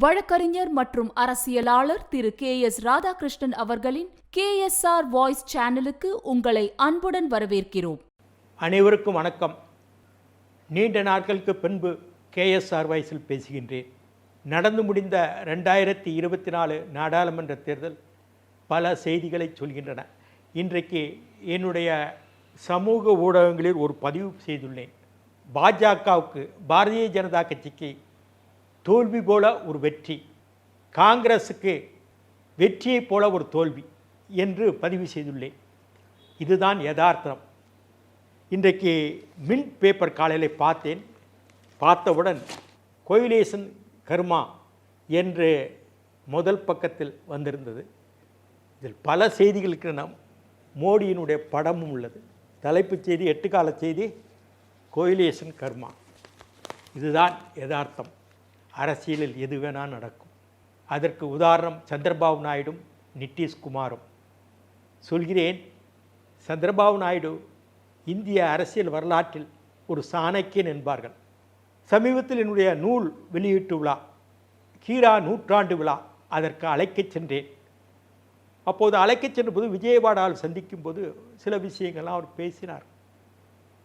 வழக்கறிஞர் மற்றும் அரசியலாளர் திரு கே.எஸ். ராதாகிருஷ்ணன் அவர்களின் KSR வாய்ஸ் சேனலுக்கு உங்களை அன்புடன் வரவேற்கிறோம். அனைவருக்கும் வணக்கம். நீண்ட நாட்களுக்கு பின்பு KSR வாய்ஸில் பேசுகின்றேன். நடந்து முடிந்த 2024 நாடாளுமன்ற தேர்தல் பல செய்திகளை சொல்கின்றன. இன்றைக்கு என்னுடைய சமூக ஊடகங்களில் ஒரு பதிவு செய்துள்ளேன். பாஜகவுக்கு, பாரதிய ஜனதா கட்சிக்கு தோல்வி போல ஒரு வெற்றி, காங்கிரஸுக்கு வெற்றியைப் போல ஒரு தோல்வி என்று பதிவு செய்துள்ளேன். இதுதான் யதார்த்தம். இன்றைக்கு மின் பேப்பர் காலையில் பார்த்தவுடன் கோயிலேசன் கர்மா என்று முதல் பக்கத்தில் வந்திருந்தது. இதில் பல செய்திகளுக்கு மோடியினுடைய படமும் உள்ளது. தலைப்புச் செய்தி, 8 கால செய்தி, கோயிலேசன் கர்மா. இதுதான் யதார்த்தம். அரசியலில் எது வேணால் நடக்கும். அதற்கு உதாரணம் சந்திரபாபு நாயுடும் நிதிஷ்குமாரும். சொல்கிறேன், சந்திரபாபு நாயுடு இந்திய அரசியல் வரலாற்றில் ஒரு சாணக்கியன் என்பார்கள். சமீபத்தில் என்னுடைய நூல் வெளியீட்டு விழா, கீரா நூற்றாண்டு விழா, அதற்கு அழைக்கச் சென்றேன். அப்போது அழைக்கச் சென்ற போது விஜயவாடாவில் சந்திக்கும் போது சில விஷயங்கள்லாம் அவர் பேசினார்.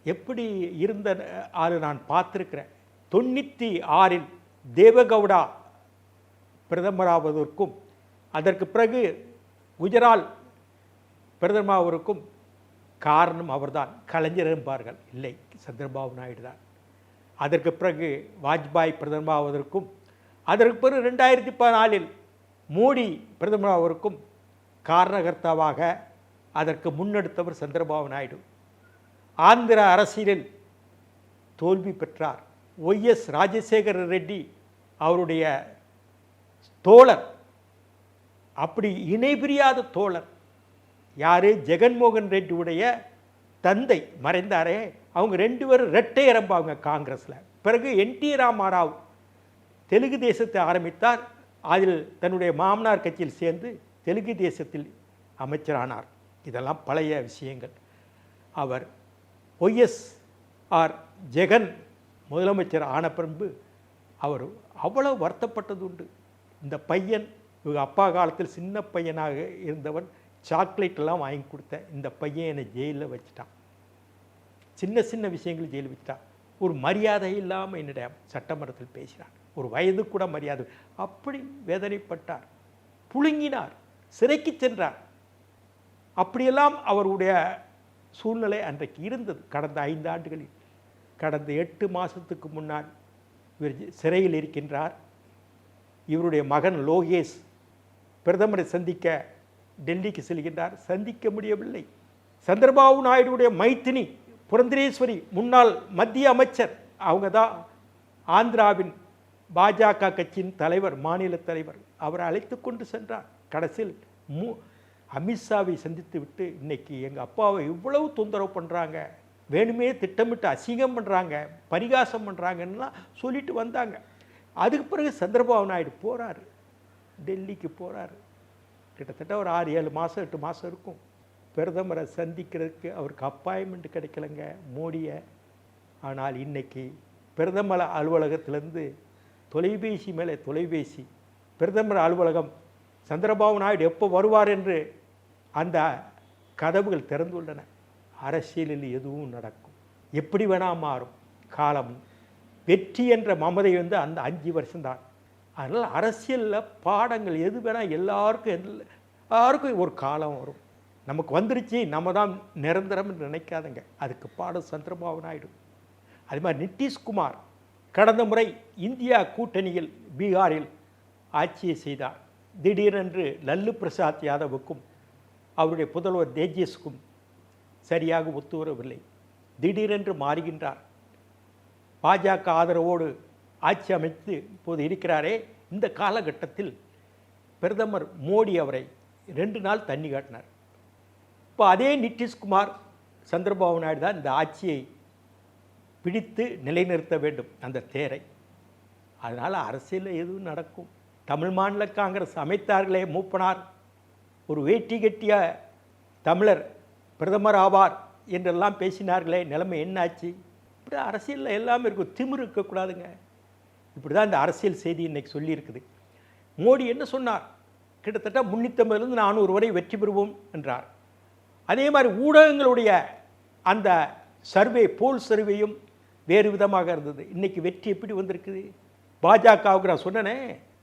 எப்படி இருந்த ஆள் நான் பார்த்துருக்கிறேன். 96இல் தேவகவுடா பிரதமராவதற்கும் அதற்கு பிறகு குஜரால் பிரதமராவதற்கும் காரணம் அவர்தான். கலைஞர் என்பார்கள், இல்லை, சந்திரபாபு நாயுடு தான். அதற்கு பிறகு வாஜ்பாய் பிரதமராவதற்கும் அதற்கு பிறகு 2014இல் மோடி பிரதமராவதற்கும் காரணகர்த்தாவாக அதற்கு முன்னெடுத்தவர் சந்திரபாபு நாயுடு. ஆந்திர அரசியலில் தோல்வி பெற்றார். OS ராஜசேகர ரெட்டி அவருடைய தோழர், அப்படி இணைபிரியாத தோழர். யார்? ஜெகன்மோகன் ரெட்டியுடைய தந்தை மறைந்தாரே, அவங்க 2 பேரும் இரட்டை இறம்பாங்க காங்கிரஸில். பிறகு NT ராமாராவ் தெலுங்கு தேசத்தை ஆரம்பித்தார். அதில் தன்னுடைய மாமனார் கட்சியில் சேர்ந்து தெலுங்கு தேசத்தில் அமைச்சரானார். இதெல்லாம் பழைய விஷயங்கள். அவர் OSR ஜெகன் முதலமைச்சர் ஆன பிறகு அவர் அவ்வளோ வருத்தப்பட்டது உண்டு. இந்த பையன், இவங்க அப்பா காலத்தில் சின்ன பையனாக இருந்தவன், சாக்லேட்டெல்லாம் வாங்கி கொடுத்த இந்த பையன் என்னை ஜெயிலில் வச்சுட்டான். சின்ன சின்ன விஷயங்கள் ஜெயிலில் வச்சுட்டான். ஒரு மரியாதை இல்லாமல் என்னுடைய சட்டமன்றத்தில் பேசினார். ஒரு வயது கூட மரியாதை. அப்படி வேதனைப்பட்டார், புழுங்கினார், சிறைக்கு சென்றார். அப்படியெல்லாம் அவருடைய சூழ்நிலை அன்றைக்கு இருந்தது. கடந்த 5 ஆண்டுகளில், கடந்த 8 மாதத்துக்கு முன்னால் இவர் சிறையில் இருக்கின்றார். இவருடைய மகன் லோகேஷ் பிரதமரை சந்திக்க டெல்லிக்கு செல்கின்றார். சந்திக்க முடியவில்லை. சந்திரபாபு நாயுடுடைய மைத்தினி புரந்தரேஸ்வரி, முன்னாள் மத்திய அமைச்சர், அவங்க தான் ஆந்திராவின் பாஜக கட்சியின் தலைவர், மாநில தலைவர். அவரை அழைத்து கொண்டு சென்றார். கடைசியில் அமித்ஷாவை சந்தித்து விட்டு, இன்னைக்கு எங்கள் அப்பாவை இவ்வளவு தொந்தரவு பண்ணுறாங்க, வேணுமே திட்டமிட்டு அசிங்கம் பண்ணுறாங்க, பரிகாசம் பண்ணுறாங்கன்னா சொல்லிட்டு வந்தாங்க. அதுக்கு பிறகு சந்திரபாபு நாயுடு போகிறாரு, டெல்லிக்கு போகிறாரு. கிட்டத்தட்ட ஒரு 6-7 மாதம் 8 மாதம் இருக்கும். பிரதமரை சந்திக்கிறதுக்கு அவருக்கு அப்பாயின்மெண்ட் கிடைக்கலங்க மோடியை. ஆனால் இன்னைக்கு பிரதமர் அலுவலகத்திலேருந்து தொலைபேசி மேலே தொலைபேசி, பிரதமர் அலுவலகம் சந்திரபாபு நாயுடு எப்போ வருவார் என்று அந்த கதவுகள் திறந்துள்ளன. அரசியலில் எதுவும் நடக்கும், எப்படி வேணால் மாறும் காலம். வெற்றி என்ற மமதை அந்த 5 வருஷம்தான். அதனால் அரசியலில் பாடங்கள் எது வேணால் எல்லாருக்கும் ஒரு காலம் வரும். நமக்கு வந்துருச்சு, நம்ம தான் நிரந்தரம் என்று நினைக்காதங்க. அதுக்கு பாடம் சந்திரபாபு நாயுடு. அது மாதிரி நிதிஷ்குமார் கடந்த முறை இந்தியா கூட்டணியில் பீகாரில் ஆட்சியை செய்தார். திடீரென்று லல்லு பிரசாத் யாதவுக்கும் அவருடைய புதல்வர் தேஜஸ்க்கும் சரியாக ஒத்துவரவில்லை. திடீரென்று மாறுகின்றார். பாஜக ஆதரவோடு ஆட்சி அமைத்து இப்போது இருக்கிறாரே. இந்த காலகட்டத்தில் பிரதமர் மோடி அவரை 2 நாள் தண்ணி காட்டினார். இப்போ அதே நிதிஷ்குமார், சந்திரபாபு நாயுடு தான் இந்த ஆட்சியை பிடித்து நிலைநிறுத்த வேண்டும், அந்த தேரை. அதனால் அரசியலில் எதுவும் நடக்கும். தமிழ் மாநில காங்கிரஸ் அமைத்தார்களே மூப்பனார், ஒரு வேட்டி கட்டிய தமிழர் பிரதமர் ஆவார் என்றெல்லாம் பேசினார்களே, நிலைமை என்னாச்சு? இப்படி அரசியலில் எல்லாமே இருக்கும். திமிரு இருக்கக்கூடாதுங்க. இப்படி தான் இந்த அரசியல் செய்தி இன்றைக்கி சொல்லியிருக்குது. மோடி என்ன சொன்னார்? கிட்டத்தட்ட 350லிருந்து 400 வரை வெற்றி பெறுவோம் என்றார். அதே மாதிரி ஊடகங்களுடைய அந்த சர்வே, போல் சர்வேயும் வேறு விதமாக இருந்தது. இன்னைக்கு வெற்றி எப்படி வந்திருக்குது? பாஜகவுக்கு நான் சொன்னேனே,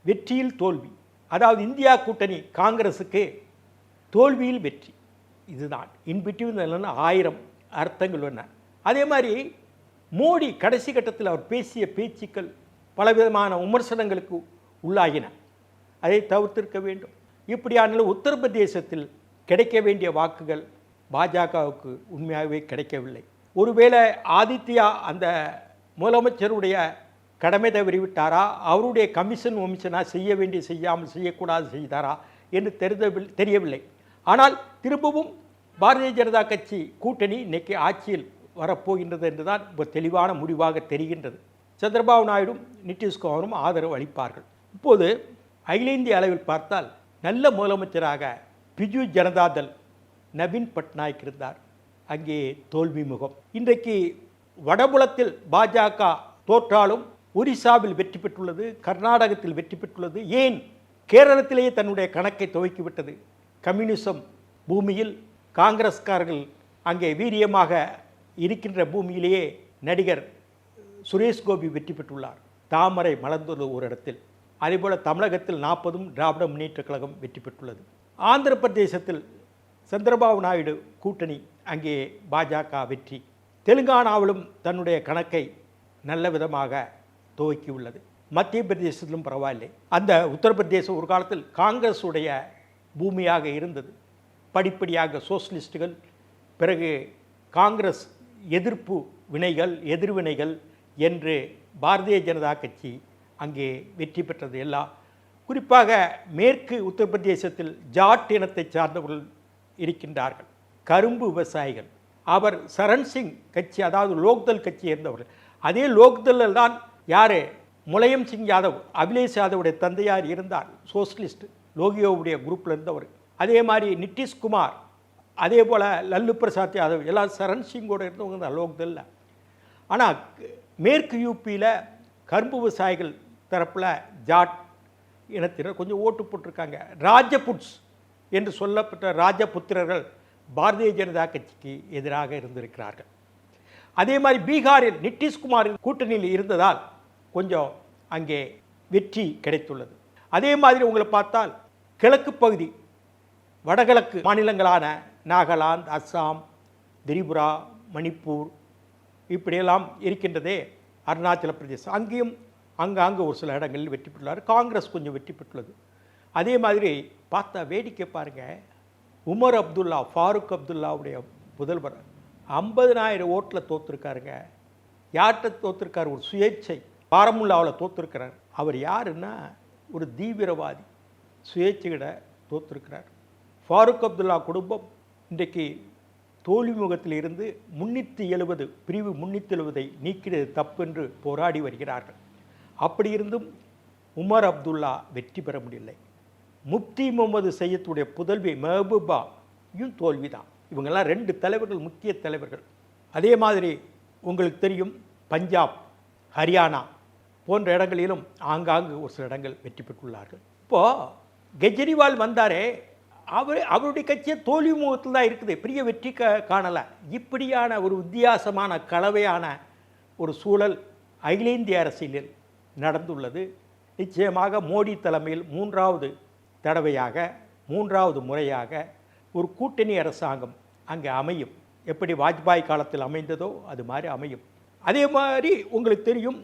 வெற்றியில் தோல்வி. அதாவது இந்தியா கூட்டணி காங்கிரஸுக்கு தோல்வியில் வெற்றி. இதுதான் இன்பிட்வீன் 1000 அர்த்தங்கள் என்ன. அதே மாதிரி மோடி கடைசி கட்டத்தில் அவர் பேசிய பேச்சுக்கள் பலவிதமான விமர்சனங்களுக்கு உள்ளாகின. அதை தவிர்த்திருக்க வேண்டும். இப்படியான உத்தரப்பிரதேசத்தில் கிடைக்க வேண்டிய வாக்குகள் பாஜகவுக்கு உண்மையாகவே கிடைக்கவில்லை. ஒருவேளை ஆதித்யா அந்த முதலமைச்சருடைய கடமை தவறிவிட்டாரா, அவருடைய கமிஷனா செய்ய வேண்டிய செய்யாமல் செய்யக்கூடாது செய்தாரா என்று தெரியவில்லை. ஆனால் திரும்பவும் பாரதிய ஜனதா கட்சி கூட்டணி இன்னைக்கு ஆட்சியில் வரப்போகின்றது என்றுதான் இப்போ தெளிவான முடிவாக தெரிகின்றது. சந்திரபாபு நாயுடும் நிதிஷ்குமாரும் ஆதரவு அளிப்பார்கள். இப்போது அகில இந்திய அளவில் பார்த்தால் நல்ல முதலமைச்சராக பிஜு ஜனதாதள் நவீன் பட்நாயக் இருந்தார். அங்கே தோல்வி முகம். இன்றைக்கு வடபுலத்தில் பாஜக தோற்றாலும் ஒரிசாவில் வெற்றி பெற்றுள்ளது, கர்நாடகத்தில் வெற்றி பெற்றுள்ளது, ஏன் கேரளத்திலேயே தன்னுடைய கணக்கை துவக்கிவிட்டது. கம்யூனிசம் பூமியில் காங்கிரஸ்காரர்கள் அங்கே வீரியமாக இருக்கின்ற பூமியிலேயே நடிகர் சுரேஷ் கோபி வெற்றி பெற்றுள்ளார். தாமரை மலர்ந்துள்ள ஒரு இடத்தில். அதேபோல் தமிழகத்தில் 40 திராவிட முன்னேற்ற கழகம் வெற்றி பெற்றுள்ளது. ஆந்திர பிரதேசத்தில் சந்திரபாபு நாயுடு கூட்டணி, அங்கே பாஜக வெற்றி. தெலுங்கானாவிலும் தன்னுடைய கணக்கை நல்ல விதமாக துவக்கியுள்ளது. மத்திய பிரதேசத்திலும் பரவாயில்லை. அந்த உத்தரப்பிரதேசம் ஒரு காலத்தில் காங்கிரஸுடைய பூமியாக இருந்தது. படிப்படியாக சோசியலிஸ்டுகள், பிறகு காங்கிரஸ் எதிர்ப்பு வினைகள், எதிர்வினைகள் என்று பாரதிய ஜனதா கட்சி அங்கே வெற்றி பெற்றது. எல்லாம் குறிப்பாக மேற்கு உத்தரப்பிரதேசத்தில் ஜாட் இனத்தை சார்ந்தவர்கள் இருக்கின்றார்கள், கரும்பு விவசாயிகள். அவர் சரண் சிங் கட்சி, அதாவது லோக்தள் கட்சி இருந்தவர்கள். அதே லோக்தளில் தான் யார், முலாயம் சிங் யாதவ், அகிலேஷ் யாதவுடைய தந்தையார் இருந்தார், சோசியலிஸ்ட் லோகியோவுடைய குரூப்பில் இருந்தவர். அதே மாதிரி நிதிஷ்குமார், அதே போல் லல்லு பிரசாத் யாதவ் எல்லாம் சரண் சிங்கோட இருந்தவங்க தான் லோக்தளில். ஆனால் மேற்கு யூபியில் கரும்பு விவசாயிகள் தரப்பில் ஜாட் இனத்தினர் கொஞ்சம் ஓட்டு போட்டிருக்காங்க. ராஜபுட்ஸ் என்று சொல்லப்பட்ட ராஜபுத்திரர்கள் பாரதிய ஜனதா கட்சிக்கு எதிராக இருந்திருக்கிறார்கள். அதே மாதிரி பீகாரில் நிதிஷ்குமாரின் கூட்டணியில் இருந்ததால் கொஞ்சம் அங்கே வெற்றி கிடைத்துள்ளது. அதே மாதிரி உங்களை பார்த்தால் கிழக்கு பகுதி, வடகிழக்கு மாநிலங்களான நாகாலாந்து, அஸ்ஸாம், திரிபுரா, மணிப்பூர் இப்படியெல்லாம் இருக்கின்றதே, அருணாச்சல பிரதேசம், அங்கேயும் அங்காங்கு ஒரு சில இடங்களில் வெற்றி பெற்றுள்ளார். காங்கிரஸ் கொஞ்சம் வெற்றி பெற்றுள்ளது. அதே மாதிரி பார்த்தா வேடிக்கை பாருங்கள், உமர் அப்துல்லா, ஃபாரூக் அப்துல்லாவுடைய புதல்வர் 50,000 ஓட்டில் தோற்றுருக்காருங்க. யார்கிட்ட தோற்றுருக்கார்? ஒரு சுயேட்சை பாரமுல்லாவில் தோற்றுருக்கிறார். அவர் யாருன்னா ஒரு தீவிரவாதி, சுயேட்சையிட தோற்றுருக்கிறார். ஃபாரூக் அப்துல்லா குடும்பம் இன்றைக்கு தோல்வி முகத்தில் இருந்து 370 பிரிவு 370 நீக்கிறது தப்பு என்று போராடி வருகிறார்கள். அப்படி இருந்தும் உமர் அப்துல்லா வெற்றி பெற முடியலை. முப்தி முகமது சையத்துடைய புதல்வி மெஹபூபாயும் தோல்விதான். இவங்கெல்லாம் 2 தலைவர்கள், முக்கிய தலைவர்கள். அதே மாதிரி உங்களுக்கு தெரியும், பஞ்சாப், ஹரியானா போன்ற இடங்களிலும் ஆங்காங்கு ஒரு சில இடங்கள் வெற்றி பெற்றுள்ளார்கள். இப்போது கெஜ்ரிவால் வந்தாரே, அவருடைய கட்சியை தோல்வி முகத்தில் தான் இருக்குது, பெரிய வெற்றி காணலை. இப்படியான ஒரு வித்தியாசமான கலவையான ஒரு சூழல் அகில இந்திய அரசியலில் நடந்துள்ளது. நிச்சயமாக மோடி தலைமையில் 3வது தடவையாக, 3வது முறையாக ஒரு கூட்டணி அரசாங்கம் அங்கே அமையும். எப்படி வாஜ்பாய் காலத்தில் அமைந்ததோ அது மாதிரி அமையும். அதே மாதிரி உங்களுக்கு தெரியும்,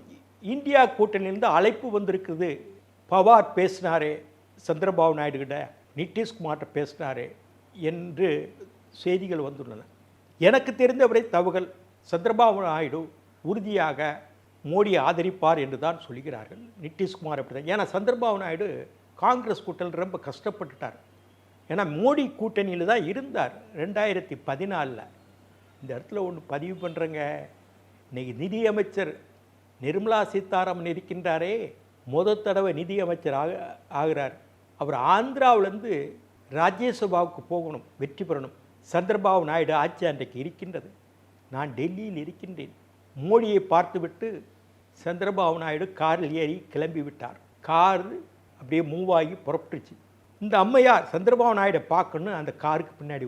இந்தியா கூட்டணியிலிருந்து அழைப்பு வந்திருக்குது. பவார் பேசினாரே சந்திரபாபு நாயுடு கிட்ட, நிதிஷ்குமார்கிட்ட பேசினாரே என்று செய்திகள் வந்துள்ளன. எனக்கு தெரிந்தவரை தகவல் சந்திரபாபு நாயுடு உறுதியாக மோடியை ஆதரிப்பார் என்று தான் சொல்கிறார்கள். நிதிஷ்குமார் அப்படி தான். ஏன்னா சந்திரபாபு நாயுடு காங்கிரஸ் கூட்டணியில் ரொம்ப கஷ்டப்பட்டுட்டார். ஏன்னா மோடி கூட்டணியில் தான் இருந்தார் 2014. இந்த இடத்துல ஒன்று பதிவு பண்ணுறேங்க, இன்றைக்கி நிதியமைச்சர் நிர்மலா சீதாராமன் இருக்கின்றாரே, முதல் தடவை நிதியமைச்சர் ஆகிறார். அவர் ஆந்திராவிலேருந்து ராஜ்யசபாவுக்கு போகணும், வெற்றி பெறணும். சந்திரபாபு நாயுடு ஆட்சி அன்றைக்கு இருக்கின்றது. நான் டெல்லியில் இருக்கின்றேன். மோடியை பார்த்துவிட்டு சந்திரபாபு நாயுடு காரில் ஏறி கிளம்பி விட்டார். கார் அப்படியே மூவ் ஆகி புறப்பட்டுச்சு. இந்த அம்மையார் சந்திரபாபு நாயுடை பார்க்கணும் அந்த காருக்கு பின்னாடி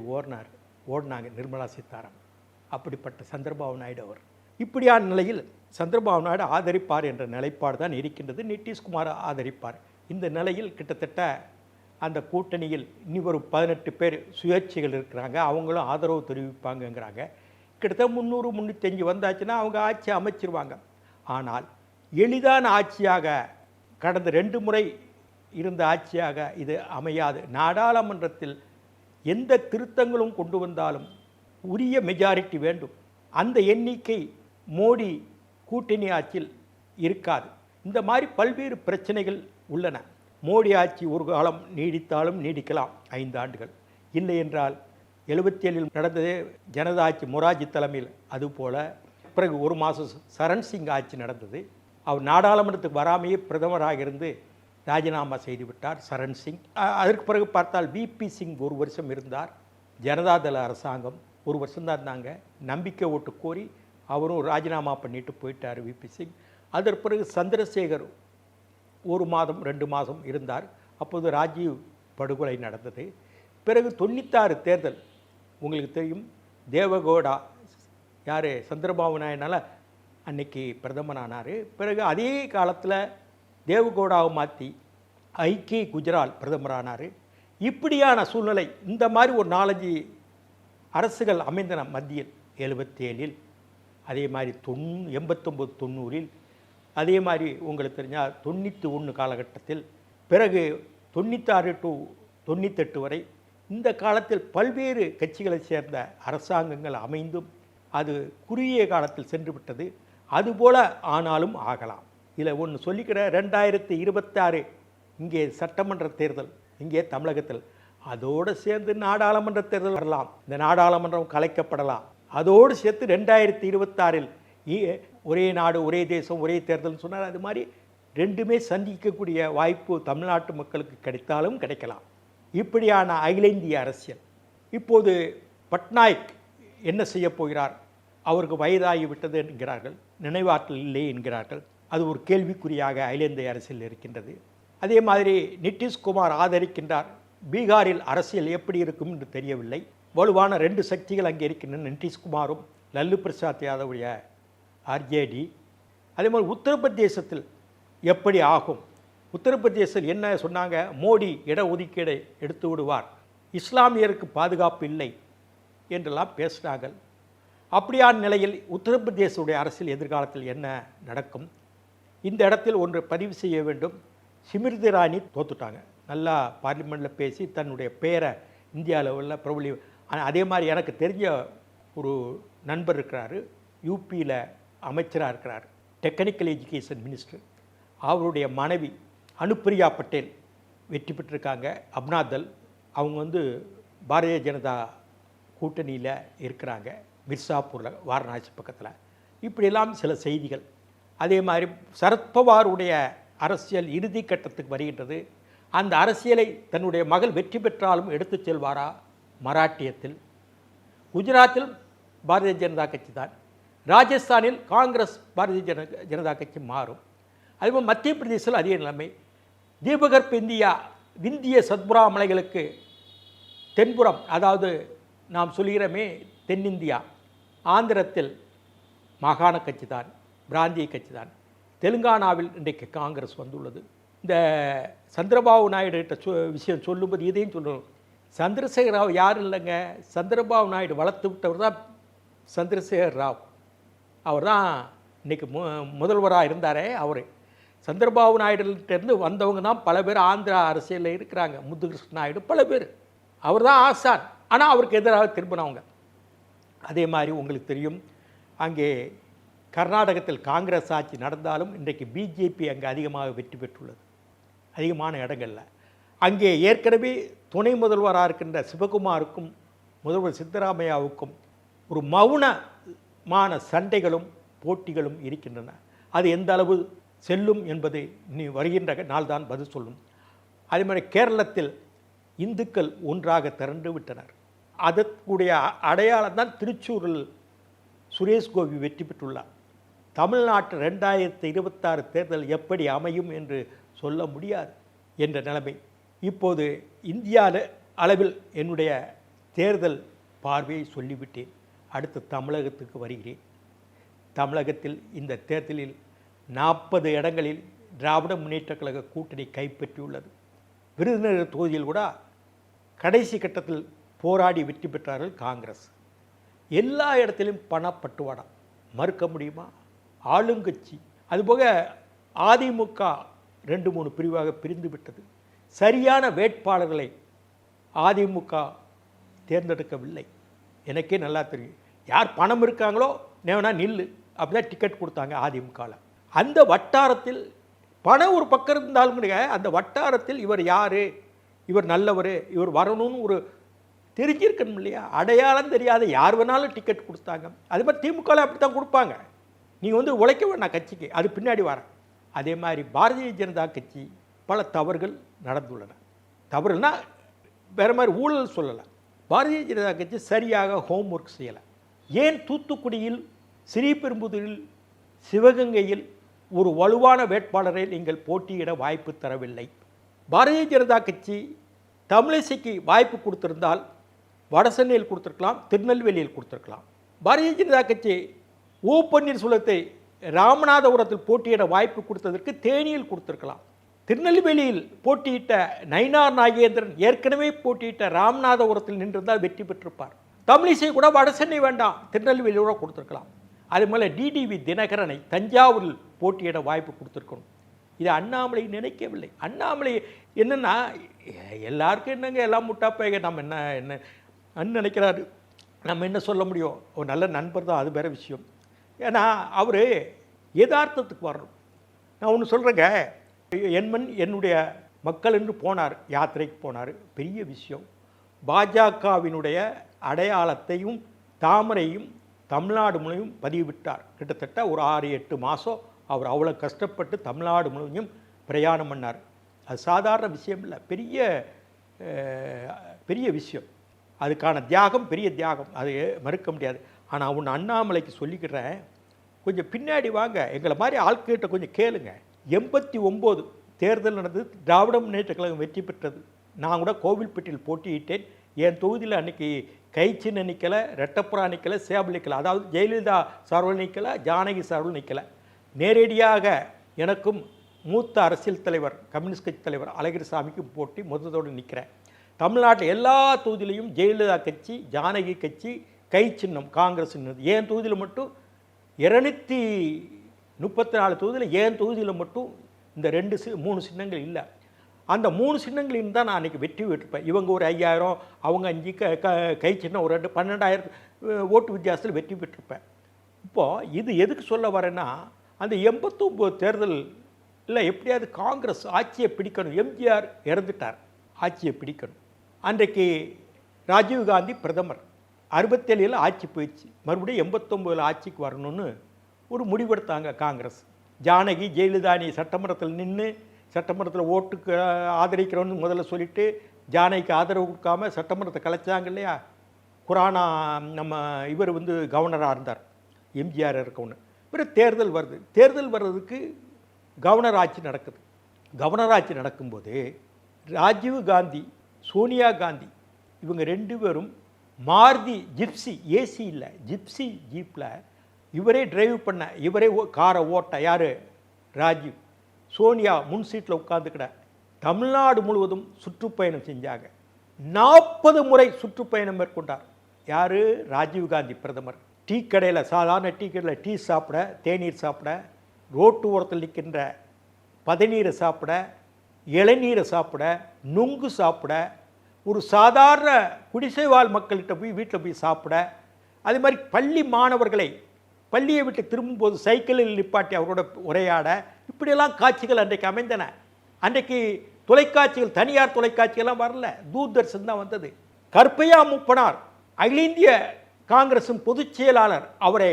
ஓடினாங்க நிர்மலா சீதாராமன். அப்படிப்பட்ட சந்திரபாபு நாயுடு அவர். இப்படியான நிலையில் சந்திரபாபு நாயுடு ஆதரிப்பார் என்ற நிலைப்பாடு தான் இருக்கின்றது. நிதிஷ்குமார் ஆதரிப்பார். இந்த நிலையில் கிட்டத்தட்ட அந்த கூட்டணியில் இனி ஒரு 18 பேர் சுயேட்சைகள் இருக்கிறாங்க, அவங்களும் ஆதரவு தெரிவிப்பாங்கங்கிறாங்க. கிட்டத்தட்ட 300-305 வந்தாச்சுன்னா அவங்க ஆட்சி அமைச்சிருவாங்க. ஆனால் எளிதான ஆட்சியாக கடந்த 2 முறை இருந்த ஆட்சியாக இது அமையாது. நாடாளுமன்றத்தில் எந்த திருத்தங்களும் கொண்டு வந்தாலும் உரிய மெஜாரிட்டி வேண்டும். அந்த எண்ணிக்கை மோடி கூட்டணி ஆட்சியில் இருக்காது. இந்த மாதிரி பல்வேறு பிரச்சனைகள் உள்ளன. மோடி ஆட்சி ஒரு காலம் நீடித்தாலும் நீடிக்கலாம் 5 ஆண்டுகள். இல்லை என்றால் 77 நடந்ததே ஜனதா ஆட்சி மொராஜி தலைமையில், அதுபோல் பிறகு 1 மாதம் சரண் சிங் ஆட்சி நடந்தது. அவர் நாடாளுமன்றத்துக்கு வராமையே பிரதமராக இருந்து ராஜினாமா செய்துவிட்டார் சரண் சிங். அதற்கு பிறகு பார்த்தால் விபி சிங் 1 வருஷம் இருந்தார். ஜனதாதள அரசாங்கம் 1 வருஷம் தான் இருந்தாங்க. நம்பிக்கை ஓட்டு கோரி அவரும் ராஜினாமா பண்ணிட்டு போயிட்டார் விபி சிங். அதற்கு பிறகு சந்திரசேகர் 1 மாதம் 2 மாதம் இருந்தார். அப்போது ராஜீவ் படுகொலை நடந்தது. பிறகு 96 தேர்தல் உங்களுக்கு தெரியும். தேவகோடா யார் சந்திரபாபு நாயுடுனால அன்னைக்கு பிரதமரானார். பிறகு அதே காலத்தில் தேவகோடாவை மாற்றி ஐக்கிய குஜரால் பிரதமரானார். இப்படியான சூழ்நிலை இந்த மாதிரி ஒரு 4-5 அரசுகள் அமைந்தன மத்தியில். 77 அதே மாதிரி 89-90 அதே மாதிரி உங்களுக்கு தெரிஞ்சால் 91 காலகட்டத்தில், பிறகு 96-98 வரை இந்த காலத்தில் பல்வேறு கட்சிகளை சேர்ந்த அரசாங்கங்கள் அமைந்தும் அது குறுகிய காலத்தில் சென்று விட்டது. அதுபோல் ஆனாலும் ஆகலாம். இதில் ஒன்று சொல்லிக்கிற 2026 இங்கே சட்டமன்ற தேர்தல், இங்கே தமிழகத்தில், அதோடு சேர்ந்து நாடாளுமன்ற தேர்தல் வரலாம். இந்த நாடாளுமன்றம் கலைக்கப்படலாம். அதோடு சேர்த்து 2026 ஒரே நாடு ஒரே தேசம் ஒரே தேர்தல்னு சொன்னார். அது மாதிரி ரெண்டுமே சந்திக்கக்கூடிய வாய்ப்பு தமிழ்நாட்டு மக்களுக்கு கிடைத்தாலும் கிடைக்கலாம். இப்படியான அகில இந்திய அரசியல். இப்போது பட்நாயக் என்ன செய்ய போகிறார்? அவருக்கு வயதாகிவிட்டது என்கிறார்கள், நினைவாற்றல் இல்லை என்கிறார்கள். அது ஒரு கேள்விக்குறியாக அகில இந்திய அரசியல் இருக்கின்றது. அதே மாதிரி நிதிஷ்குமார் ஆதரிக்கின்றார். பீகாரில் அரசியல் எப்படி இருக்கும் என்று தெரியவில்லை. வலுவான 2 சக்திகள் அங்கே இருக்கின்றன, நிதிஷ்குமாரும் லல்லு பிரசாத் யாதவுடைய ஆர்ஜேடி. அதே மாதிரி உத்தரப்பிரதேசத்தில் எப்படி ஆகும்? உத்தரப்பிரதேசத்தில் என்ன சொன்னாங்க? மோடி இடஒதுக்கீடை எடுத்து விடுவார், இஸ்லாமியருக்கு பாதுகாப்பு இல்லை என்றெல்லாம் பேசுகிறார்கள். அப்படியான நிலையில் உத்தரப்பிரதேசனுடைய அரசியல் எதிர்காலத்தில் என்ன நடக்கும்? இந்த இடத்தில் ஒன்று பதிவு செய்ய வேண்டும். ஸ்மிருதி இரானி தோத்துட்டாங்க. நல்லா பார்லிமெண்ட்டில் பேசி தன்னுடைய பேரை இந்தியா லெவலில் பிரபலியம். அதே மாதிரி எனக்கு தெரிஞ்ச ஒரு நண்பர் இருக்கிறார், யூபியில் அமைச்சராக இருக்கிறார், டெக்னிக்கல் எஜுகேஷன் மினிஸ்டர். அவருடைய மனைவி அனுப்பிரியா பட்டேல் வெற்றி பெற்றிருக்காங்க. அப்னாதல் அவங்க பாரதிய ஜனதா கூட்டணியில் இருக்கிறாங்க, மிர்சாப்பூரில், வாரணாசி பக்கத்தில். இப்படியெல்லாம் சில செய்திகள். அதே மாதிரி சரத்பவாருடைய அரசியல் இறுதி கட்டத்துக்கு வருகின்றது. அந்த அரசியலை தன்னுடைய மகள் வெற்றி பெற்றாலும் எடுத்து செல்வாரா? மராட்டியத்தில், குஜராத்தில் பாரதிய ஜனதா கட்சி தான், ராஜஸ்தானில் காங்கிரஸ் பாரதிய ஜனதா கட்சி மாறும். அதுபோல் மத்திய பிரதேசத்தில் அதே நிலைமை. தீபகற்ப இந்தியா, விந்திய சத்புரா மலைகளுக்கு தென்புறம், அதாவது நாம் சொல்கிறோமே தென்னிந்தியா, ஆந்திரத்தில் மாகாண கட்சி தான், பிராந்திய கட்சி தான். தெலுங்கானாவில் இன்றைக்கு காங்கிரஸ் வந்துள்ளது. இந்த சந்திரபாபு நாயுடு கிட்ட விஷயம் சொல்லும்போது இதையும் சொல்லணும். சந்திரசேகர் ராவ் யாரும் இல்லைங்க, சந்திரபாபு நாயுடு வளர்த்து விட்டவர் தான் சந்திரசேகர் ராவ். அவர் தான் இன்றைக்கி முதல்வராக இருந்தாரே அவர். சந்திரபாபு நாயுடுகிட்டேருந்து வந்தவங்க தான் பல பேர் ஆந்திரா அரசியலில் இருக்கிறாங்க. முத்துகிருஷ்ண நாயுடு, பல பேர். அவர் தான் ஆசான். ஆனால் அவருக்கு எதிராக திரும்பினவங்க. அதே மாதிரி உங்களுக்கு தெரியும், அங்கே கர்நாடகத்தில் காங்கிரஸ் ஆட்சி நடந்தாலும் இன்றைக்கு பிஜேபி அங்கே அதிகமாக வெற்றி பெற்றுள்ளது, அதிகமான இடங்களில். அங்கே ஏற்கனவே துணை முதல்வராக இருக்கின்ற சிவகுமாருக்கும் முதல்வர் சித்தராமையாவுக்கும் ஒரு மௌனமான சண்டைகளும் போட்டிகளும் இருக்கின்றன. அது எந்த அளவு செல்லும் என்பது இனி வருகின்ற நாள் தான் பதில் சொல்லும். அதே மாதிரி கேரளத்தில் இந்துக்கள் ஒன்றாக திரண்டு விட்டனர். அதற்குடைய அடையாளம் தான் திருச்சூரில் சுரேஷ் கோபி வெற்றி பெற்றுள்ளார். தமிழ்நாட்டு 2026 தேர்தல் எப்படி அமையும் என்று சொல்ல முடியாது. என்ற நிலைமை. இப்போது இந்தியா அளவில் என்னுடைய தேர்தல் பார்வையை சொல்லிவிட்டேன். அடுத்து தமிழகத்துக்கு வருகிறேன். தமிழகத்தில் இந்த தேர்தலில் 40 இடங்களில் திராவிட முன்னேற்றக் கழக கூட்டணி கைப்பற்றியுள்ளது. விருதுநகர் தொகுதியில் கூட கடைசி கட்டத்தில் போராடி வெற்றி பெற்றார்கள் காங்கிரஸ். எல்லா இடத்திலும் பணப்பட்டுவாடா, மறுக்க முடியுமா? ஆளுங்கட்சி, அதுபோக அதிமுக 2-3 பிரிவாக பிரிந்து விட்டது. சரியான வேட்பாளர்களை அதிமுக தேர்ந்தெடுக்கவில்லை. எனக்கே நல்லா தெரியும். யார் பணம் இருக்காங்களோ நேவனா நில்லு அப்படிதான் டிக்கெட் கொடுத்தாங்க அதிமுகவில். அந்த வட்டாரத்தில் பணம் ஒரு பக்கம் இருந்தாலும் கூட அந்த வட்டாரத்தில் இவர் யார், இவர் நல்லவர், இவர் வரணும்னு ஒரு தெரிஞ்சிருக்கணும் இல்லையா? அடையாளம் தெரியாத யார் வேணாலும் டிக்கெட் கொடுத்தாங்க. அது மாதிரி திமுகவில் அப்படி தான் கொடுப்பாங்க. நீங்கள் உழைக்க வேண்டாம் கட்சிக்கு, அது பின்னாடி வரேன். அதே மாதிரி பாரதிய ஜனதா கட்சி பல தவறுகள் நடந்துள்ளன. தவறுனா வேறு மாதிரி ஊழல் சொல்லலை. பாரதிய ஜனதா கட்சி சரியாக ஹோம் ஒர்க் செய்யலை. ஏன் தூத்துக்குடியில், ஸ்ரீபெரும்புதூரில், சிவகங்கையில் ஒரு வலுவான வேட்பாளரை நீங்கள் போட்டியிட வாய்ப்பு தரவில்லை? பாரதிய ஜனதா கட்சி தமிழிசைக்கு வாய்ப்பு கொடுத்திருந்தால் வடசென்னையில் கொடுத்துருக்கலாம், திருநெல்வேலியில் கொடுத்துருக்கலாம். பாரதிய ஜனதா கட்சி ஓ பன்னீர்செல்வத்தை ராமநாதபுரத்தில் போட்டியிட வாய்ப்பு கொடுத்ததற்கு தேனியில் கொடுத்துருக்கலாம். திருநெல்வேலியில் போட்டியிட்ட நயினார் நாகேந்திரன் ஏற்கனவே போட்டியிட்ட ராமநாதபுரத்தில் நின்றிருந்தால் வெற்றி பெற்றிருப்பார். தமிழிசை கூட வடசென்னை வேண்டாம், திருநெல்வேலியில் கூட கொடுத்துருக்கலாம். அதே போல் டிடிவி தினகரனை தஞ்சாவூரில் போட்டியிட வாய்ப்பு கொடுத்துருக்கணும். இது அண்ணாமலை நினைக்கவில்லை. அண்ணாமலை என்னென்னா எல்லாருக்கும் என்னங்க எல்லாம் முட்டாப்பைங்க, நம்ம என்ன நினைக்கிறாரு, நம்ம என்ன சொல்ல முடியும்? ஒரு நல்ல நண்பர் தான், அது வேறு விஷயம். ஏன்னா அவர் யதார்த்தத்துக்கு வரணும். நான் ஒன்று சொல்கிறேங்க, என்னுடைய மக்கள் என்று போனார், யாத்திரைக்கு போனார், பெரிய விஷயம். பாஜகவினுடைய அடையாளத்தையும் தாமரையும் தமிழ்நாடு முழுவதும் பதிவிட்டார். கிட்டத்தட்ட ஒரு 6-8 மாதம் அவர் அவ்வளோ கஷ்டப்பட்டு தமிழ்நாடு முழுவதும் பிரயாணம் பண்ணார். அது சாதாரண விஷயம் இல்லை, பெரிய விஷயம். அதுக்கான தியாகம் பெரிய தியாகம், அது மறுக்க முடியாது. ஆனால் ஒன்று அண்ணாமலைக்கு சொல்லிக்கிறேன், கொஞ்சம் பின்னாடி வாங்க, எங்களை மாதிரி ஆட்கிட்ட கொஞ்சம் கேளுங்க. 89 தேர்தல் நடந்தது, திராவிட முன்னேற்ற கழகம் வெற்றி பெற்றது. நான் கூட கோவில்பட்டியில் போட்டியிட்டேன். என் தொகுதியில் அன்றைக்கி கைச்சின்ன நிற்கலை, ரெட்டப்புறா நிற்கலை, சேவல் நிற்கலை. அதாவது ஜெயலலிதா சார்பில் நிற்கலை, ஜானகி சார்பில் நிற்கலை. நேரடியாக எனக்கும் மூத்த அரசியல் தலைவர், கம்யூனிஸ்ட் கட்சி தலைவர் அழகிரிசாமிக்கும் போட்டி முதலோடு நிற்கிறேன். தமிழ்நாட்டில் எல்லா தொகுதியிலையும் ஜெயலலிதா கட்சி, ஜானகி கட்சி, கை சின்னம் காங்கிரஸ். என் தொகுதியில் மட்டும் 234 தொகுதியில் என் தொகுதியில் மட்டும் இந்த 3 சின்னங்கள் இல்லை. அந்த 3 சின்னங்களையும் தான் நான் அன்றைக்கி வெற்றி பெற்றிருப்பேன். இவங்க ஒரு 5000, அவங்க 5, கை சின்னம் ஒரு 12,000 ஓட்டு வித்தியாசத்தில் வெற்றி பெற்றிருப்பேன். இப்போது இது எதுக்கு சொல்ல வரேன்னா, அந்த 89 தேர்தல் இல்லை, எப்படியாவது காங்கிரஸ் ஆட்சியை பிடிக்கணும். எம்ஜிஆர் இறந்துட்டார், ஆட்சியை பிடிக்கணும். அன்றைக்கு ராஜீவ்காந்தி பிரதமர், 67 ஆட்சி போயிடுச்சு. மறுபடியும் 89 ஆட்சிக்கு வரணும்னு ஒரு முடிவெடுத்தாங்க காங்கிரஸ். ஜானகி ஜெயலலிதா நீ சட்டமன்றத்தில் நின்று சட்டமன்றத்தில் ஓட்டுக்கு ஆதரிக்கிறோன்னு முதல்ல சொல்லிவிட்டு ஜானகிக்கு ஆதரவு கொடுக்காம சட்டமன்றத்தை கலைச்சாங்க இல்லையா? குரானா நம்ம இவர் கவர்னராக இருந்தார், எம்ஜிஆர் இருக்கவுன்னு. பிறகு தேர்தல் வருது. தேர்தல் வர்றதுக்கு கவர்னர் ஆட்சி நடக்குது. கவர்னர் ஆட்சி நடக்கும்போது ராஜீவ் காந்தி, சோனியா காந்தி இவங்க 2 பேரும் மாருதி ஜிப்சி, ஏசி இல்லை ஜிப்சி ஜீப்பில் இவரே டிரைவ் பண்ண, இவரே காரை ஓட்ட, யார்? ராஜீவ். சோனியா முன் சீட்டில் உட்காந்துக்கிட தமிழ்நாடு முழுவதும் சுற்றுப்பயணம் செஞ்சாங்க. 40 முறை சுற்றுப்பயணம் மேற்கொண்டார். யார்? ராஜீவ்காந்தி பிரதமர். டீ கடையில், சாதாரண டீ கடையில் டீ சாப்பிட, தேநீர் சாப்பிட, ரோட்டு ஓரத்தில் நிற்கின்ற பதநீரை சாப்பிட, இளநீரை சாப்பிட, நுங்கு சாப்பிட, ஒரு சாதாரண குடிசை வாழ் மக்கள்கிட்ட போய் வீட்டில் போய் சாப்பிட, அது மாதிரி பள்ளி மாணவர்களை பள்ளியை விட்டு திரும்பும்போது சைக்கிளில் நிப்பாட்டி அவரோட உரையாட, இப்படியெல்லாம் காட்சிகள் அன்றைக்கு அமைந்தன. அன்றைக்கு தொலைக்காட்சிகள், தனியார் தொலைக்காட்சிகள்லாம் வரல, தூர்தர்ஷன் தான் வந்தது. கருப்பையா மூப்பனார் அகில இந்திய காங்கிரஸின் பொதுச் செயலாளர், அவரை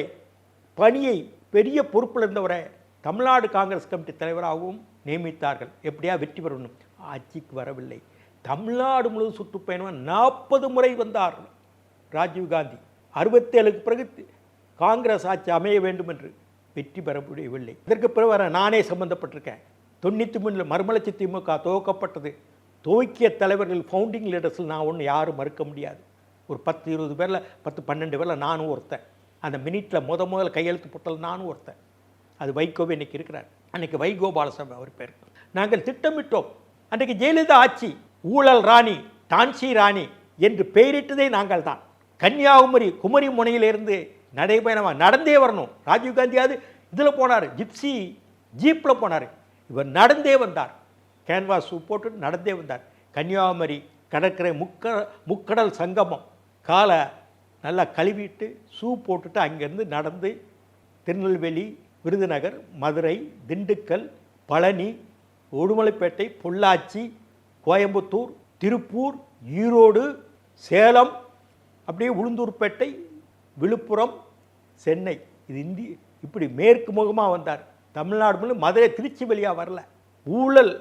பணியை பெரிய பொறுப்பில் இருந்தவரை தமிழ்நாடு காங்கிரஸ் கமிட்டி தலைவராகவும் நியமித்தார்கள். எப்படியா வெற்றி பெறணும். ஆட்சிக்கு வரவில்லை. தமிழ்நாடு முழுவதும் சுற்றுப்பயணம் 40 முறை வந்தார் ராஜீவ்காந்தி. 67க்கு பிறகு காங்கிரஸ் ஆட்சி அமைய வேண்டும் என்று வெற்றி பெற முடியவில்லை. இதற்கு பிறகு நானே சம்பந்தப்பட்டிருக்கேன். 93 மறுமலர்ச்சி திமுக துவக்கப்பட்டது. துவக்கிய தலைவர்கள் ஃபவுண்டிங் லீடர்ஸில் நான் ஒன்று யாரும் மறுக்க முடியாது. ஒரு 10-20 பேரில் 10-12 பேரில் நானும் ஒருத்தன். அந்த மினிட்டில் முதல்ல கையெழுத்து போட்டல் நானும் ஒருத்தன். அது வைகோவே இன்றைக்கி இருக்கிறார். அன்றைக்கி வைகோபாலசாமி அவர் பேர். நாங்கள் திட்டமிட்டோம். அன்றைக்கு ஜெயலலிதா ஆட்சி ஊழல் ராணி, டான்சி ராணி என்று பெயரிட்டதே நாங்கள் தான். கன்னியாகுமரி குமரி முனையிலிருந்து நடைபயணமாக நடந்தே வரணும். ராஜீவ்காந்தியாவது இதில் போனார், ஜிப்சி ஜீப்பில் போனார். இவர் நடந்தே வந்தார். கேன்வாஸ் ஷூ போட்டு நடந்தே வந்தார். கன்னியாகுமரி கடற்கரை முக்கடல் சங்கமம் காலை நல்லா கழுவிட்டு ஷூ போட்டுட்டு அங்கேருந்து நடந்து திருநெல்வேலி, விருதுநகர், மதுரை, திண்டுக்கல், பழனி, உடுமலைப்பேட்டை, பொள்ளாச்சி, கோயம்புத்தூர், திருப்பூர், ஈரோடு, சேலம், அப்படியே உளுந்தூர்பேட்டை, விழுப்புரம், சென்னை, இது இப்படி மேற்கு முகமாக வந்தார். தமிழ்நாடு முழு மதுரை, திருச்சி வழியாக வரல. ஊழல்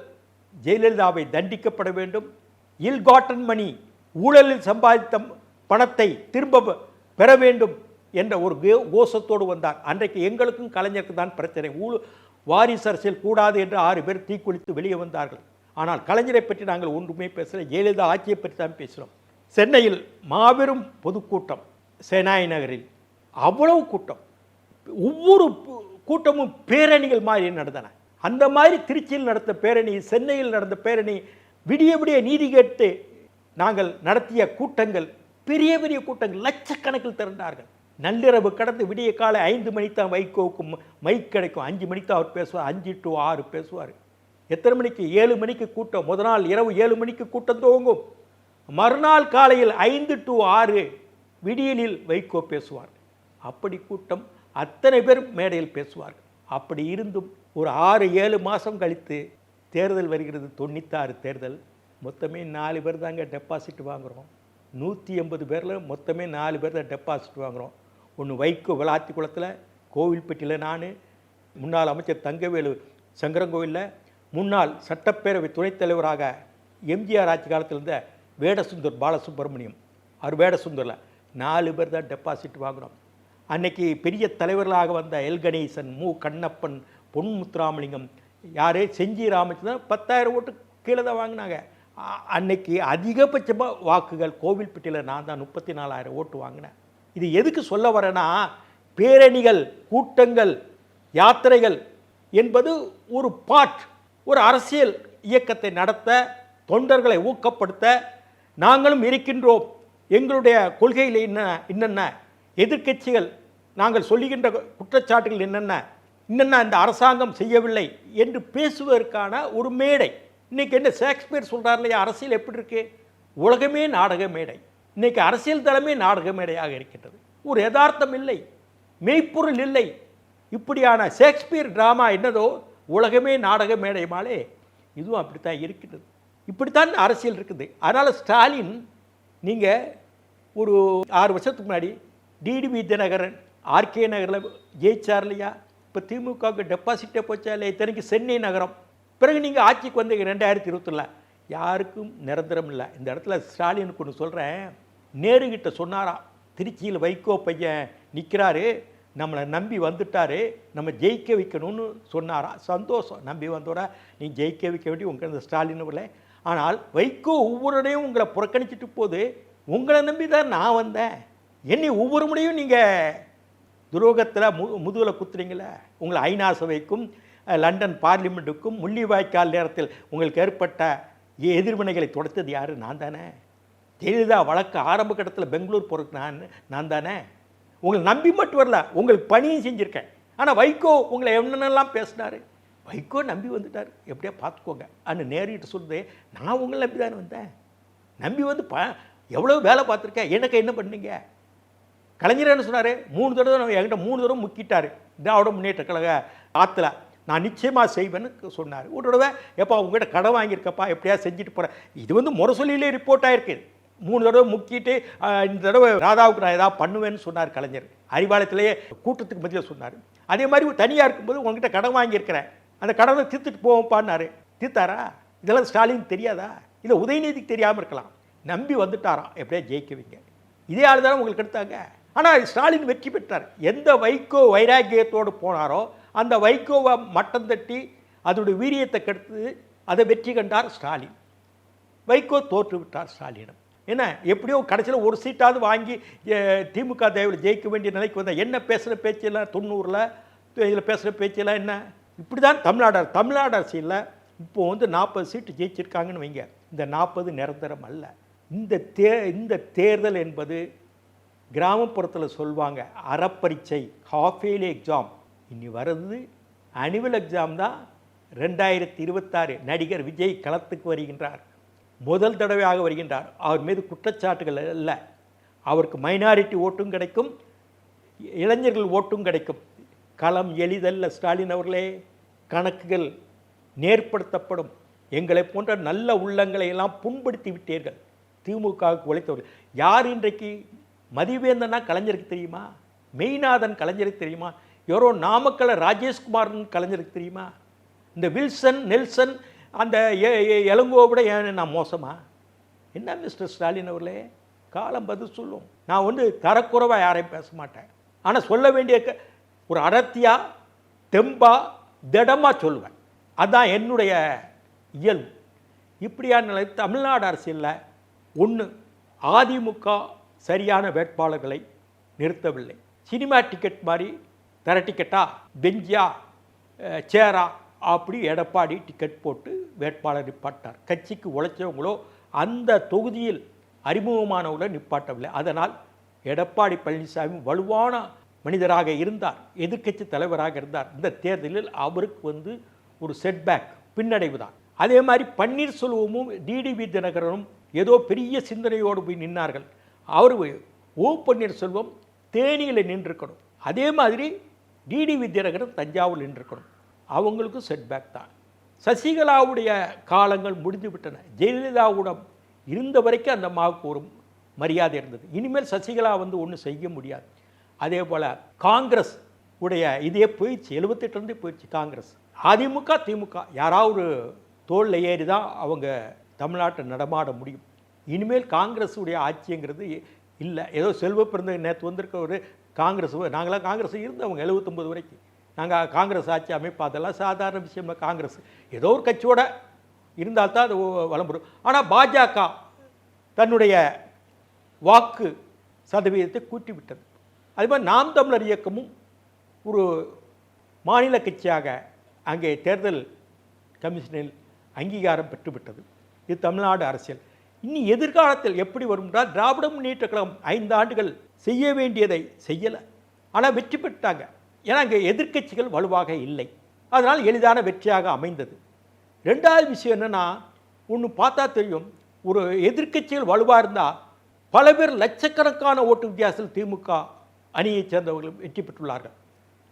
ஜெயலலிதாவை தண்டிக்கப்பட வேண்டும். இல் காட்டன் மணி, ஊழலில் சம்பாதித்த பணத்தை திரும்ப பெற வேண்டும் என்ற ஒரு கோஷத்தோடு வந்தார். அன்றைக்கு எங்களுக்கும் கலைஞருக்கு தான் பிரச்சனை. வாரிசு அரசியல் கூடாது என்று 6 பேர் தீக்குளித்து வெளியே வந்தார்கள். ஆனால் கலைஞரை பற்றி நாங்கள் ஒன்றுமே பேசல. ஜெயலலிதா ஆட்சியை பற்றி தான் பேசுகிறோம். சென்னையில் மாபெரும் பொதுக்கூட்டம், சேனாய் நகரில் அவ்வளவு கூட்டம். ஒவ்வொரு கூட்டமும் பேரணிகள் மாதிரி நடந்தன. அந்த மாதிரி திருச்சியில் நடந்த பேரணி, சென்னையில் நடந்த பேரணி, விடிய விடிய நீதி கேட்டு நாங்கள் நடத்திய கூட்டங்கள், பெரிய பெரிய கூட்டங்கள், லட்சக்கணக்கில் திரண்டார்கள். நள்ளிரவு கடந்து விடிய காலை 5 மணிக்கு தான் வைகோவுக்கு மைக் கிடைக்கும். 5 மணிக்கு தான் அவர் பேசுவார். 5 to 6 பேசுவார். எத்தனை மணிக்கு? 7 மணிக்கு கூட்டம். முதல் நாள் இரவு 7 மணிக்கு கூட்டம் துவங்கும். மறுநாள் காலையில் 5 to 6 விடியலில் வைகோ பேசுவார். அப்படி கூட்டம், அத்தனை பேர் மேடையில் பேசுவார்கள். அப்படி இருந்தும் ஒரு 6-7 மாதம் கழித்து தேர்தல் வருகிறது. 96 தேர்தல். மொத்தமே 4 பேர் தாங்க டெபாசிட் வாங்குகிறோம். 180 பேரில் மொத்தமே 4 பேர் தான் டெபாசிட் வாங்குகிறோம். ஒன்று வைகோ விளாத்தி குளத்தில், கோவில்பட்டியில் நான், முன்னாள் அமைச்சர் தங்கவேலு சங்கரங்கோவிலில், முன்னாள் சட்டப்பேரவை துணைத் தலைவராக எம்ஜிஆர் ஆட்சி காலத்தில் இருந்த வேடசுந்தர் பாலசுப்ரமணியம், அவர் வேடசுந்தரில் 4 பேர் தான் டெபாசிட் வாங்குகிறோம். அன்னைக்கு பெரிய தலைவர்களாக வந்த எல் கணேசன், மு கண்ணப்பன், பொன் முத்துராமலிங்கம், யார் செஞ்சி ராமச்சந்திரன் 10,000 ஓட்டு கீழே தான் வாங்கினாங்க. அன்னைக்கு அதிகபட்சமாக வாக்குகள் கோவில்பட்டியில் நான் தான் 34,000 ஓட்டு வாங்கினேன். இது எதுக்கு சொல்ல வரேன்னா, பேரணிகள், கூட்டங்கள், யாத்திரைகள் என்பது ஒரு ஒரு அரசியல் இயக்கத்தை நடத்த, தொண்டர்களை ஊக்கப்படுத்த நாங்களும் இருக்கின்றோம். எங்களுடைய கொள்கையில் என்னென்ன, எதிர்க்கட்சிகள் நாங்கள் சொல்லுகின்ற குற்றச்சாட்டுகள் என்னென்ன இந்த அரசாங்கம் செய்யவில்லை என்று பேசுவதற்கான ஒரு மேடை. இன்றைக்கி என்ன ஷேக்ஸ்பியர் சொல்கிறார் இல்லையா, அரசியல் எப்படி இருக்கு? உலகமே நாடக மேடை. இன்றைக்கி அரசியல் தலைமை நாடக மேடையாக இருக்கின்றது. ஒரு யதார்த்தம் இல்லை, மெய்ப்பொருள் இல்லை. இப்படியான ஷேக்ஸ்பியர் ட்ராமா என்னதோ உலகமே நாடக மேடை மாலே இதுவும் அப்படித்தான் இருக்கின்றது. இப்படித்தான் அரசியல் இருக்குது. அதனால் ஸ்டாலின், நீங்கள் ஒரு 6 வருஷத்துக்கு முன்னாடி டிடிவி தினகரன் ஆர்கே நகரில் ஜெயிச்சார் இல்லையா? இப்போ திமுகவுக்கு டெபாசிட்டே போச்சா இல்லையா? இத்தனைக்கு சென்னை நகரம். பிறகு நீங்கள் ஆட்சிக்கு வந்தீங்க 2021. யாருக்கும் நிரந்தரம் இல்லை. இந்த இடத்துல ஸ்டாலினுக்கு ஒன்று சொல்கிறேன். நேருகிட்ட சொன்னாரா, திருச்சியில் வைகோ பையன் நிற்கிறாரு, நம்மளை நம்பி வந்துட்டாரு, நம்ம ஜெயிக்க வைக்கணும்னு சொன்னாரா. சந்தோஷம், நம்பி வந்தோட நீ ஜெயிக்க வைக்க வேண்டிய உங்கள் இந்த ஸ்டாலின் இல்லை. ஆனால் வைகோ ஒவ்வொருடையும் உங்களை புறக்கணிச்சிட்டு போது, உங்களை நம்பி தான் நான் வந்தேன். என்னை ஒவ்வொரு முறையும் நீங்கள் துரோகத்தில் முதுகில் குத்துறீங்களே. உங்களை ஐநா சபைக்கும் லண்டன் பார்லிமெண்ட்டுக்கும் முள்ளிவாய்க்கால் நேரத்தில் உங்களுக்கு ஏற்பட்ட எதிர்வினைகளை தொடர்த்தது யார்? நான் தானே. ஜெயலலிதா வழக்கு ஆரம்ப கட்டத்தில் பெங்களூர் போகிறதுக்கு நான் தானே. உங்களை நம்பி மட்டும் வரல, உங்களுக்கு பணியும் செஞ்சுருக்கேன். ஆனால் வைகோ உங்களை என்னென்னலாம் பேசினார். வைகோ நம்பி வந்துட்டார், எப்படியா பார்த்துக்கோங்க அன்னு நேரிட்டு சொல்லுது. நான் உங்களை நம்பி தானே வந்தேன். நம்பி வந்து எவ்வளோ வேலை பார்த்துருக்கேன். எனக்கு என்ன பண்ணீங்க? கலைஞர் என்ன சொன்னார்? 3 தடவை என்கிட்ட 3 தடவை முக்கிட்டார். திராவிட முன்னேற்ற கழக ஆற்றுல நான் நிச்சயமாக செய்வேன்னு சொன்னார். ஒரு தடவை எப்போ உங்கள்கிட்ட கடை வாங்கியிருக்கப்பா, எப்படியா செஞ்சுட்டு போகிறேன். இது வந்து முரசொலியிலே ரிப்போர்ட் ஆகிருக்கு. 3 தடவை முக்கிட்டு இந்த தடவை ராதாவுக்கு நான் ஏதாவது பண்ணுவேன்னு சொன்னார் கலைஞர். அறிவாலயத்திலேயே கூட்டத்துக்கு மத்தியில் சொன்னார். அதே மாதிரி தனியாக இருக்கும்போது உங்ககிட்ட கடன் வாங்கியிருக்கிறேன், அந்த கடனை தீர்த்துட்டு போவோம்ப்பான்னாரு. தீர்த்தாரா? இதெல்லாம் ஸ்டாலின் தெரியாதா? இதை உதயநிதிக்கு தெரியாமல் இருக்கலாம். நம்பி வந்துட்டாராம், எப்படியா ஜெயிக்குவீங்க. இதே ஆள் தானே உங்களுக்கு எடுத்தாங்க. ஆனால் ஸ்டாலின் வெற்றி பெற்றார். எந்த வைகோ வைராக்கியத்தோடு போனாரோ அந்த வைகோவை மட்டம் தட்டி அதோடைய வீரியத்தை கெடுத்து அதை வெற்றி கண்டார் ஸ்டாலின். வைகோ தோற்று விட்டார் ஸ்டாலினம். என்ன எப்படியோ கடைசியில் ஒரு சீட்டாவது வாங்கி திமுக தேவையில் ஜெயிக்க வேண்டிய நிலைக்கு வந்தால் என்ன பேசுகிற பேச்செல்லாம் 90ல் இதில் பேசுகிற பேச்செல்லாம் என்ன இப்படி தான் தமிழ்நாடு அரசியலில் இப்போ 40 சீட்டு ஜெயிச்சிருக்காங்கன்னு வைங்க. இந்த 40 நிரந்தரம் அல்ல. இந்த தேர்தல் என்பது கிராமப்புறத்தில் சொல்லுவாங்க அறப்பரீட்சை, ஹாஃப் இயர்லி எக்ஸாம். இனி வர்றது அனுவல் எக்ஸாம் தான். 2026 நடிகர் விஜய் களத்துக்கு வருகின்றார். முதல் தடவையாக வருகின்றார். அவர் மீது குற்றச்சாட்டுகள் அல்ல, அவருக்கு மைனாரிட்டி ஓட்டும் கிடைக்கும், இளைஞர்கள் ஓட்டும் கிடைக்கும். களம் எளிதல்ல ஸ்டாலின் அவர்களே. கணக்குகள் நேர்படுத்தப்படும். எங்களை போன்ற நல்ல உள்ளங்களை எல்லாம் புண்படுத்தி விட்டீர்கள். திமுகவுக்கு உழைத்தவர்கள் யார்? இன்றைக்கு மதிவேந்தனா கலைஞருக்கு தெரியுமா? மெய்நாதன் கலைஞருக்கு தெரியுமா? யாரோ நாமக்கல்ல ராஜேஷ்குமார்னு கலைஞருக்கு தெரியுமா? இந்த வில்சன் நெல்சன் அந்த இளங்கோவிட ஏன் நான் மோசமா? என்ன மிஸ்டர் ஸ்டாலின் அவர்களே, காலம் பதில் சொல்லும். நான் தரக்குறைவாக யாரையும் பேச மாட்டேன். ஆனால் சொல்ல வேண்டிய ஒரு அடர்த்தியா தெம்பா திடமாக சொல்லுவேன். அதுதான் என்னுடைய இயல்பு. இப்படியான நிலை தமிழ்நாடு அரசியலில் ஒன்று, அதிமுக சரியான வேட்பாளர்களை நிறுத்தவில்லை. சினிமா டிக்கெட் மாதிரி தர டிக்கெட்டா, பெஞ்சியா, சேரா அப்படி எடப்பாடி டிக்கெட் போட்டு வேட்பாளர் நிப்பாட்டார். கட்சிக்கு உழைச்சவங்களோ அந்த தொகுதியில் அறிமுகமானவங்களோ நிப்பாட்டவில்லை. அதனால் எடப்பாடி பழனிசாமி வலுவான மனிதராக இருந்தார், எதிர்க்கட்சி தலைவராக இருந்தார். இந்த தேர்தலில் அவருக்கு ஒரு செட்பேக், பின்னடைவு தான். அதே மாதிரி பன்னீர்செல்வமும் டிடிவி தினகரனும் ஏதோ பெரிய சிந்தனையோடு போய் நின்னார்கள். அவர் ஓ பன்னீர்செல்வம் தேனியில் நின்றுக்கணும், அதே மாதிரி டிடிவி தினகரன் தஞ்சாவூர் நின்றுக்கணும். அவங்களுக்கும் செட்பேக் தான். சசிகலாவுடைய காலங்கள் முடிந்து விட்டன. ஜெயலலிதாவுடன் இருந்த வரைக்கும் அந்த அம்மாவுக்கு ஒரு மரியாதை இருந்தது. இனிமேல் சசிகலா ஒன்றும் செய்ய முடியாது. அதே போல் காங்கிரஸ் உடைய இதே போயிடுச்சு, 78 போயிடுச்சு காங்கிரஸ். அதிமுக திமுக யாராவது தோளில் ஏறி தான் அவங்க தமிழ்நாட்டை நடமாட முடியும். இனிமேல் காங்கிரஸ் உடைய ஆட்சிங்கிறது இல்லை. ஏதோ செல்வ பிறந்த நேற்று வந்திருக்க ஒரு காங்கிரஸ், நாங்களாம் காங்கிரஸ் இருந்தவங்க 79 வரைக்கும் நாங்கள் காங்கிரஸ் ஆட்சி அமைப்பு, அதெல்லாம் சாதாரண விஷயம். காங்கிரஸ் ஏதோ ஒரு கட்சியோட இருந்தால்தான் அது வளம்படும். ஆனால் பாஜக தன்னுடைய வாக்கு சதவீதத்தை கூட்டி விட்டது. அதே மாதிரி நாம் தமிழர் இயக்கமும் ஒரு மாநில கட்சியாக அங்கே தேர்தல் கமிஷனில் அங்கீகாரம் பெற்றுவிட்டது. இது தமிழ்நாடு அரசியல். இனி எதிர்காலத்தில் எப்படி வரும் என்றால், திராவிட முன்னேற்ற கழகம் 5 ஆண்டுகள் செய்ய வேண்டியதை செய்யலை, ஆனால் வெற்றி பெற்றாங்க. ஏன்னா அங்கே எதிர்க்கட்சிகள் வலுவாக இல்லை, அதனால் எளிதான வெற்றியாக அமைந்தது. 2வது விஷயம் என்னென்னா, ஒன்று பார்த்தா தெரியும், ஒரு எதிர்க்கட்சிகள் வலுவாக இருந்தால் பல பேர் லட்சக்கணக்கான ஓட்டு வித்தியாசத்தில் திமுக அணியைச் சேர்ந்தவர்கள் வெற்றி பெற்றுள்ளார்கள்.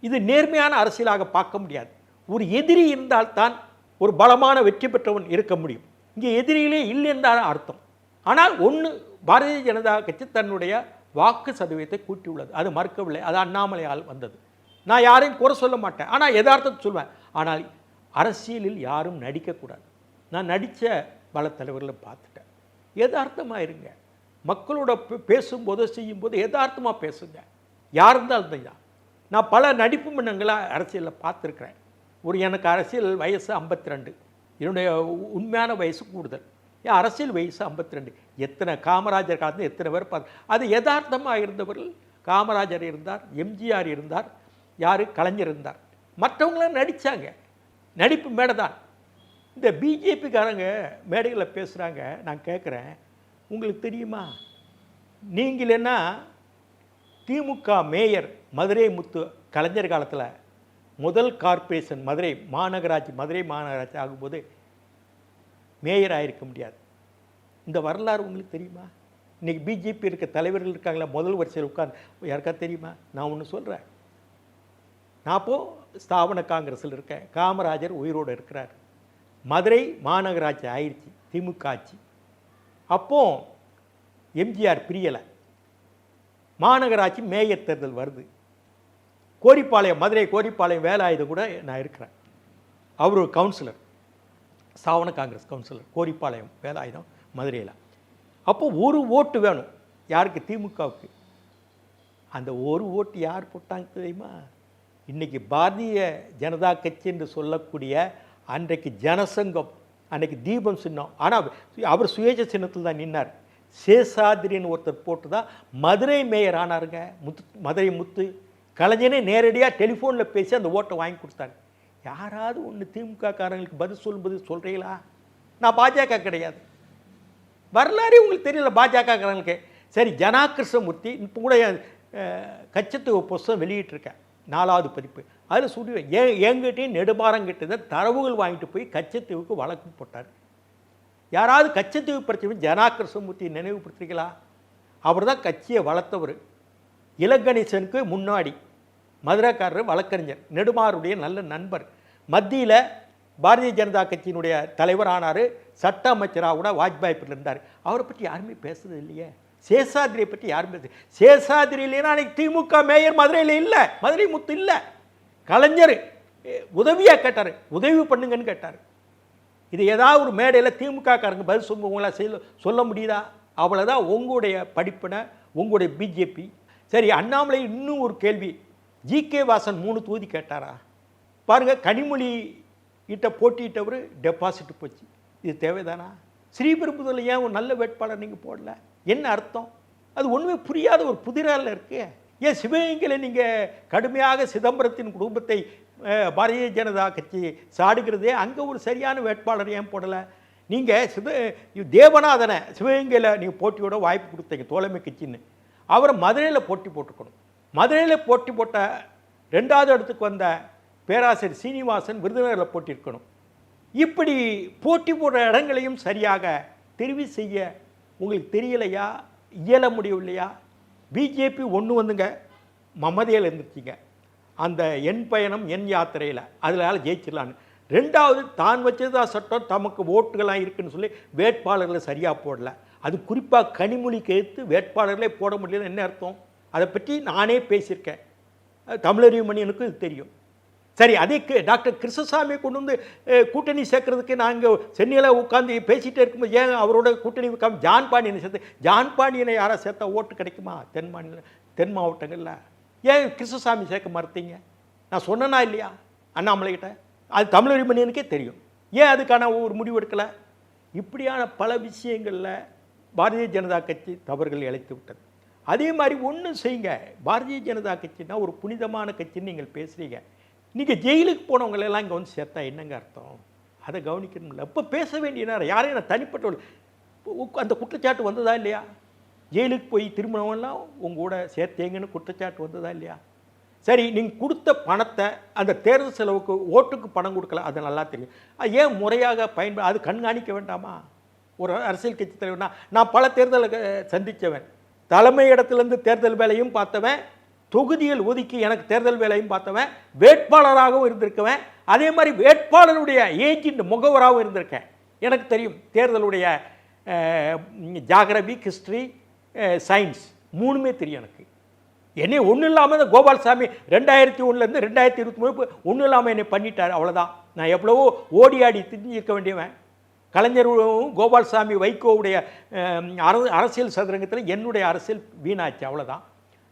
இது நேர்மையான அரசியலாக பார்க்க முடியாது. ஒரு எதிரி இருந்தால்தான் ஒரு பலமான வெற்றி பெற்றவன் இருக்க முடியும். இங்கே எதிரிகளே இல்லை என்றால் அர்த்தம். ஆனால் பாரதிய ஜனதா கட்சி தன்னுடைய வாக்கு சதவீதத்தை கூட்டியுள்ளது, அது மறுக்கவில்லை. அது அண்ணாமலையால் வந்தது. நான் யாரையும் குறை சொல்ல மாட்டேன், ஆனால் யதார்த்தத்தை சொல்வேன். ஆனால் அரசியலில் யாரும் நடிக்கக்கூடாது. நான் நடித்த பல தலைவர்களை பார்த்துட்டேன். யதார்த்தமாக இருங்க. மக்களோட பேசும்போது செய்யும்போது யதார்த்தமாக பேசுங்க. யார் இருந்தாலும் தான். நான் பல நடிப்பு மன்னங்களாக அரசியலில் பார்த்துருக்குறேன். எனக்கு அரசியல் வயசு 52, என்னுடைய உண்மையான வயசு கூடுதல். அரசியல் வயசு 52. எத்தனை காமராஜர் காலத்தில் எத்தனை பேர் அது யதார்த்தமாக இருந்தவர்கள். காமராஜர் இருந்தார், எம்ஜிஆர் இருந்தார், யார் கலைஞர் இருந்தார், மற்றவங்களாம் நடித்தாங்க. நடிப்பு மேடை தான். இந்த பிஜேபிக்காரங்க மேடைகளில் பேசுகிறாங்க. நான் கேட்குறேன், உங்களுக்கு தெரியுமா, நீங்கள் என்ன திமுக மேயர் மதுரை முத்து கலைஞர் காலத்தில் முதல் கார்ப்பரேஷன் மதுரை மாநகராட்சி ஆகும்போது மேயர் ஆகிருக்க முடியாது. இந்த வரலாறு உங்களுக்கு தெரியுமா? இன்றைக்கி பிஜேபி இருக்க தலைவர்கள் இருக்காங்களா முதல் வரிசையில் உட்கார்ந்து, யாருக்கா தெரியுமா? நான் ஒன்று சொல்கிறேன். நான் அப்போது ஸ்தாபன காங்கிரஸில் இருக்கேன். காமராஜர் உயிரோடு இருக்கிறார். மதுரை மாநகராட்சி ஆயிடுச்சு, திமுக ஆட்சி. அப்போ எம்ஜிஆர் பிரியலை. மாநகராட்சி மேயர் தேர்தல் வருது. கோரிப்பாளையம், மதுரை கோரிப்பாளையம் வேலாயுதம் கூட நான் இருக்கிறேன். அவர் ஒரு கவுன்சிலர், ஸ்தாபன காங்கிரஸ் கவுன்சிலர், கோரிப்பாளையம் வேலாயுதம் மதுரையில். அப்போ ஒரு ஓட்டு வேணும் யாருக்கு? திமுகவுக்கு. அந்த ஒரு ஓட்டு யார் போட்டாங்க தெரியுமா? இன்றைக்கி பாரதிய ஜனதா கட்சி என்று சொல்லக்கூடிய அன்றைக்கு ஜனசங்கம், அன்றைக்கு தீபம் சின்னம். ஆனால் அவர் சுயேட்சை சின்னத்தில் தான் நின்னார். சேஷாதிரின்னு ஒருத்தர் போட்டு தான் மதுரை மேயர் ஆனாருங்க. மதுரை முத்து கலைஞனே நேரடியாக டெலிஃபோனில் பேசி அந்த ஓட்டை வாங்கி கொடுத்தாரு. யாராவது ஒன்று திமுக காரங்களுக்கு பதில் சொல்லும்போது சொல்கிறீங்களா? நான் பாஜக கிடையாது, வரலாறு உங்களுக்கு தெரியல பாஜக காரங்களுக்கு. சரி, ஜனா கிருஷ்ணமூர்த்தி இப்போ கூட கச்சத்துவ புஸ்தகம் வெளியிட்டிருக்கேன், 4வது பதிப்பு. அதில் சொல்லி என்கிட்டையும் நெடுமாறங்கிட்ட தரவுகள் வாங்கிட்டு போய் கச்சத்தீவுக்கு வழக்கு போட்டார். யாராவது கச்சத்தீவு பிரச்சனை ஜனா கிருஷ்ணமூர்த்தியை நினைவுபடுத்துறீங்களா? அவர் தான் கட்சியை வளர்த்தவர். இலக்கணேசனுக்கு முன்னாடி மதுரைக்காரர் வழக்கறிஞர், நெடுமாறுடைய நல்ல நண்பர். மத்தியில் பாரதிய ஜனதா கட்சியினுடைய தலைவர் ஆனார், சட்ட அமைச்சராக கூட வாஜ்பாய் இருந்தார். அவரை பற்றி யாருமே பேசுறது இல்லையே. சேஷாதிரியை பற்றி யாரும் பேசு. சேஷாதிரி இல்லைன்னா அன்றைக்கி திமுக மேயர் மதுரையில் இல்லை, மதுரை முத்து இல்லை. கலைஞர் உதவியாக கேட்டார், உதவி பண்ணுங்கன்னு கேட்டார். இது ஏதாவது ஒரு மேடையில் திமுக காரங்க பதில் சொல்லுவங்களா? சொல்ல முடியுதா? அவ்வளோதான் உங்களுடைய படிப்பினை, உங்களுடைய பிஜேபி. சரி, அண்ணாமலை இன்னும் ஒரு கேள்வி, ஜிகே வாசன் 3 தொகுதி கேட்டாரா? பாருங்கள், கனிமொழி கிட்ட போட்டியிட்டவர் டெபாசிட் போச்சு. இது தேவைதானா? ஸ்ரீபெரும்புதூரில் ஏன் ஒரு நல்ல வேட்பாளர் நீங்கள் போடல? என்ன அர்த்தம்? அது ஒன்றுமே புரியாத ஒரு புதிரால் இருக்கு. ஏன் சிவகங்கையில் நீங்கள் கடுமையாக சிதம்பரத்தின் குடும்பத்தை பாரதிய ஜனதா கட்சி சாடுகிறதே, அங்கே ஒரு சரியான வேட்பாளர் ஏன் போடலை? நீங்கள் தேவநாதனை சிவகங்கையில் நீங்கள் போட்டியோட வாய்ப்பு கொடுத்தீங்க, தோழமை கட்சின்னு. அவரை மதுரையில் போட்டி போட்டுக்கணும். மதுரையில் போட்டி போட்ட 2வது இடத்துக்கு வந்த பேராசிரியர் சீனிவாசன் விருதுநகரில் போட்டியிருக்கணும். இப்படி போட்டி போடுற இடங்களையும் சரியாக தெரிவு செய்ய உங்களுக்கு தெரியலையா? இயல முடியவில்லையா? பிஜேபி ஒன்று வந்துங்க மமதையில் இருந்துச்சிங்க, அந்த என் பயணம் என் யாத்திரையில், அதனால் ஜெயிச்சிடலான்னு. 2வது தான் வச்சதா சட்டம், தமக்கு ஓட்டுகள்லாம் இருக்குன்னு சொல்லி வேட்பாளர்களை சரியாக போடல. அது குறிப்பாக கனிமொழிக்கு எடுத்து வேட்பாளர்களே போட முடியல. என்ன அர்த்தம்? அதை பற்றி நானே பேசியிருக்கேன், தமிழறிவு மணியனுக்கு இது தெரியும். சரி, அதுக்கு டாக்டர் கிருஷ்ணசாமி கொண்டு வந்து கூட்டணி சேர்க்கறதுக்கு நாங்கள் சென்னையில் உட்காந்து பேசிகிட்டே இருக்கும்போது ஏன் அவரோட கூட்டணி வைக்காம ஜான் பாண்டியனை சேர்த்து, ஜான் பாண்டியனை யாராவது சேர்த்தா ஓட்டு கிடைக்குமா தென் மாவட்டங்களில்? ஏன் கிருஷ்ணசாமி சேர்க்க மறுத்தீங்க? நான் சொன்னேனா இல்லையா அண்ணாமலைகிட்ட? அது தமிழறிவு மணியனுக்கே தெரியும். ஏன் அதுக்கான ஒரு முடிவு எடுக்கலை? இப்படியான பல விஷயங்களில் பாரதிய ஜனதா கட்சி தவறுகள் இழைத்து விட்டது. அதே மாதிரி ஒன்று செய்யுங்க, பாரதிய ஜனதா கட்சினா ஒரு புனிதமான கட்சின்னு நீங்கள் பேசுகிறீங்க. நீங்கள் ஜெயிலுக்கு போனவங்களெல்லாம் இங்கே வந்து சேர்த்தா என்னங்க அர்த்தம்? அதை கவனிக்கணும்ல. அப்போ பேச வேண்டிய நேரம். யாரையும் நான் தனிப்பட்ட அந்த குற்றச்சாட்டு வந்ததா இல்லையா? ஜெயிலுக்கு போய் திரும்பினவங்களாம் உங்கள் கூட சேர்த்தேங்கன்னு குற்றச்சாட்டு வந்ததா இல்லையா? சரி, நீங்கள் கொடுத்த பணத்தை அந்த தேர்தல் செலவுக்கு ஓட்டுக்கு பணம் கொடுக்கல, அது நல்லா தெரியும். அது ஏன் முறையாக அது கண்காணிக்க வேண்டாமா? ஒரு அரசியல் கட்சி தலைவர்னா, நான் பல தேர்தலை சந்தித்தவன், தலைமை இடத்துலேருந்து தேர்தல் வேலையும் பார்த்தவன், தொகுதிகள் ஒதுக்கி எனக்கு தேர்தல் வேலையும் பார்த்தவன், வேட்பாளராகவும் இருந்திருக்கவன், அதே மாதிரி வேட்பாளருடைய ஏஜென்ட் முகவராகவும் இருந்திருக்கேன். எனக்கு தெரியும் தேர்தலுடைய ஜாகிரபி, ஹிஸ்ட்ரி, சயின்ஸ் 3மே தெரியும் எனக்கு. என்னை ஒன்றும் இல்லாமல் இந்த கோபால்சாமி 2001லேருந்து 2023 ஒன்றும் இல்லாமல் என்னை பண்ணிட்டார், அவ்வளோதான். நான் எவ்வளவோ ஓடி ஆடி திரிஞ்சிருக்க வேண்டியவன். கலைஞரும் கோபால்சாமி வைகோவுடைய அரசியல் சதுரங்கத்தில் என்னுடைய அரசியல் வீணாச்சு, அவ்வளோதான்.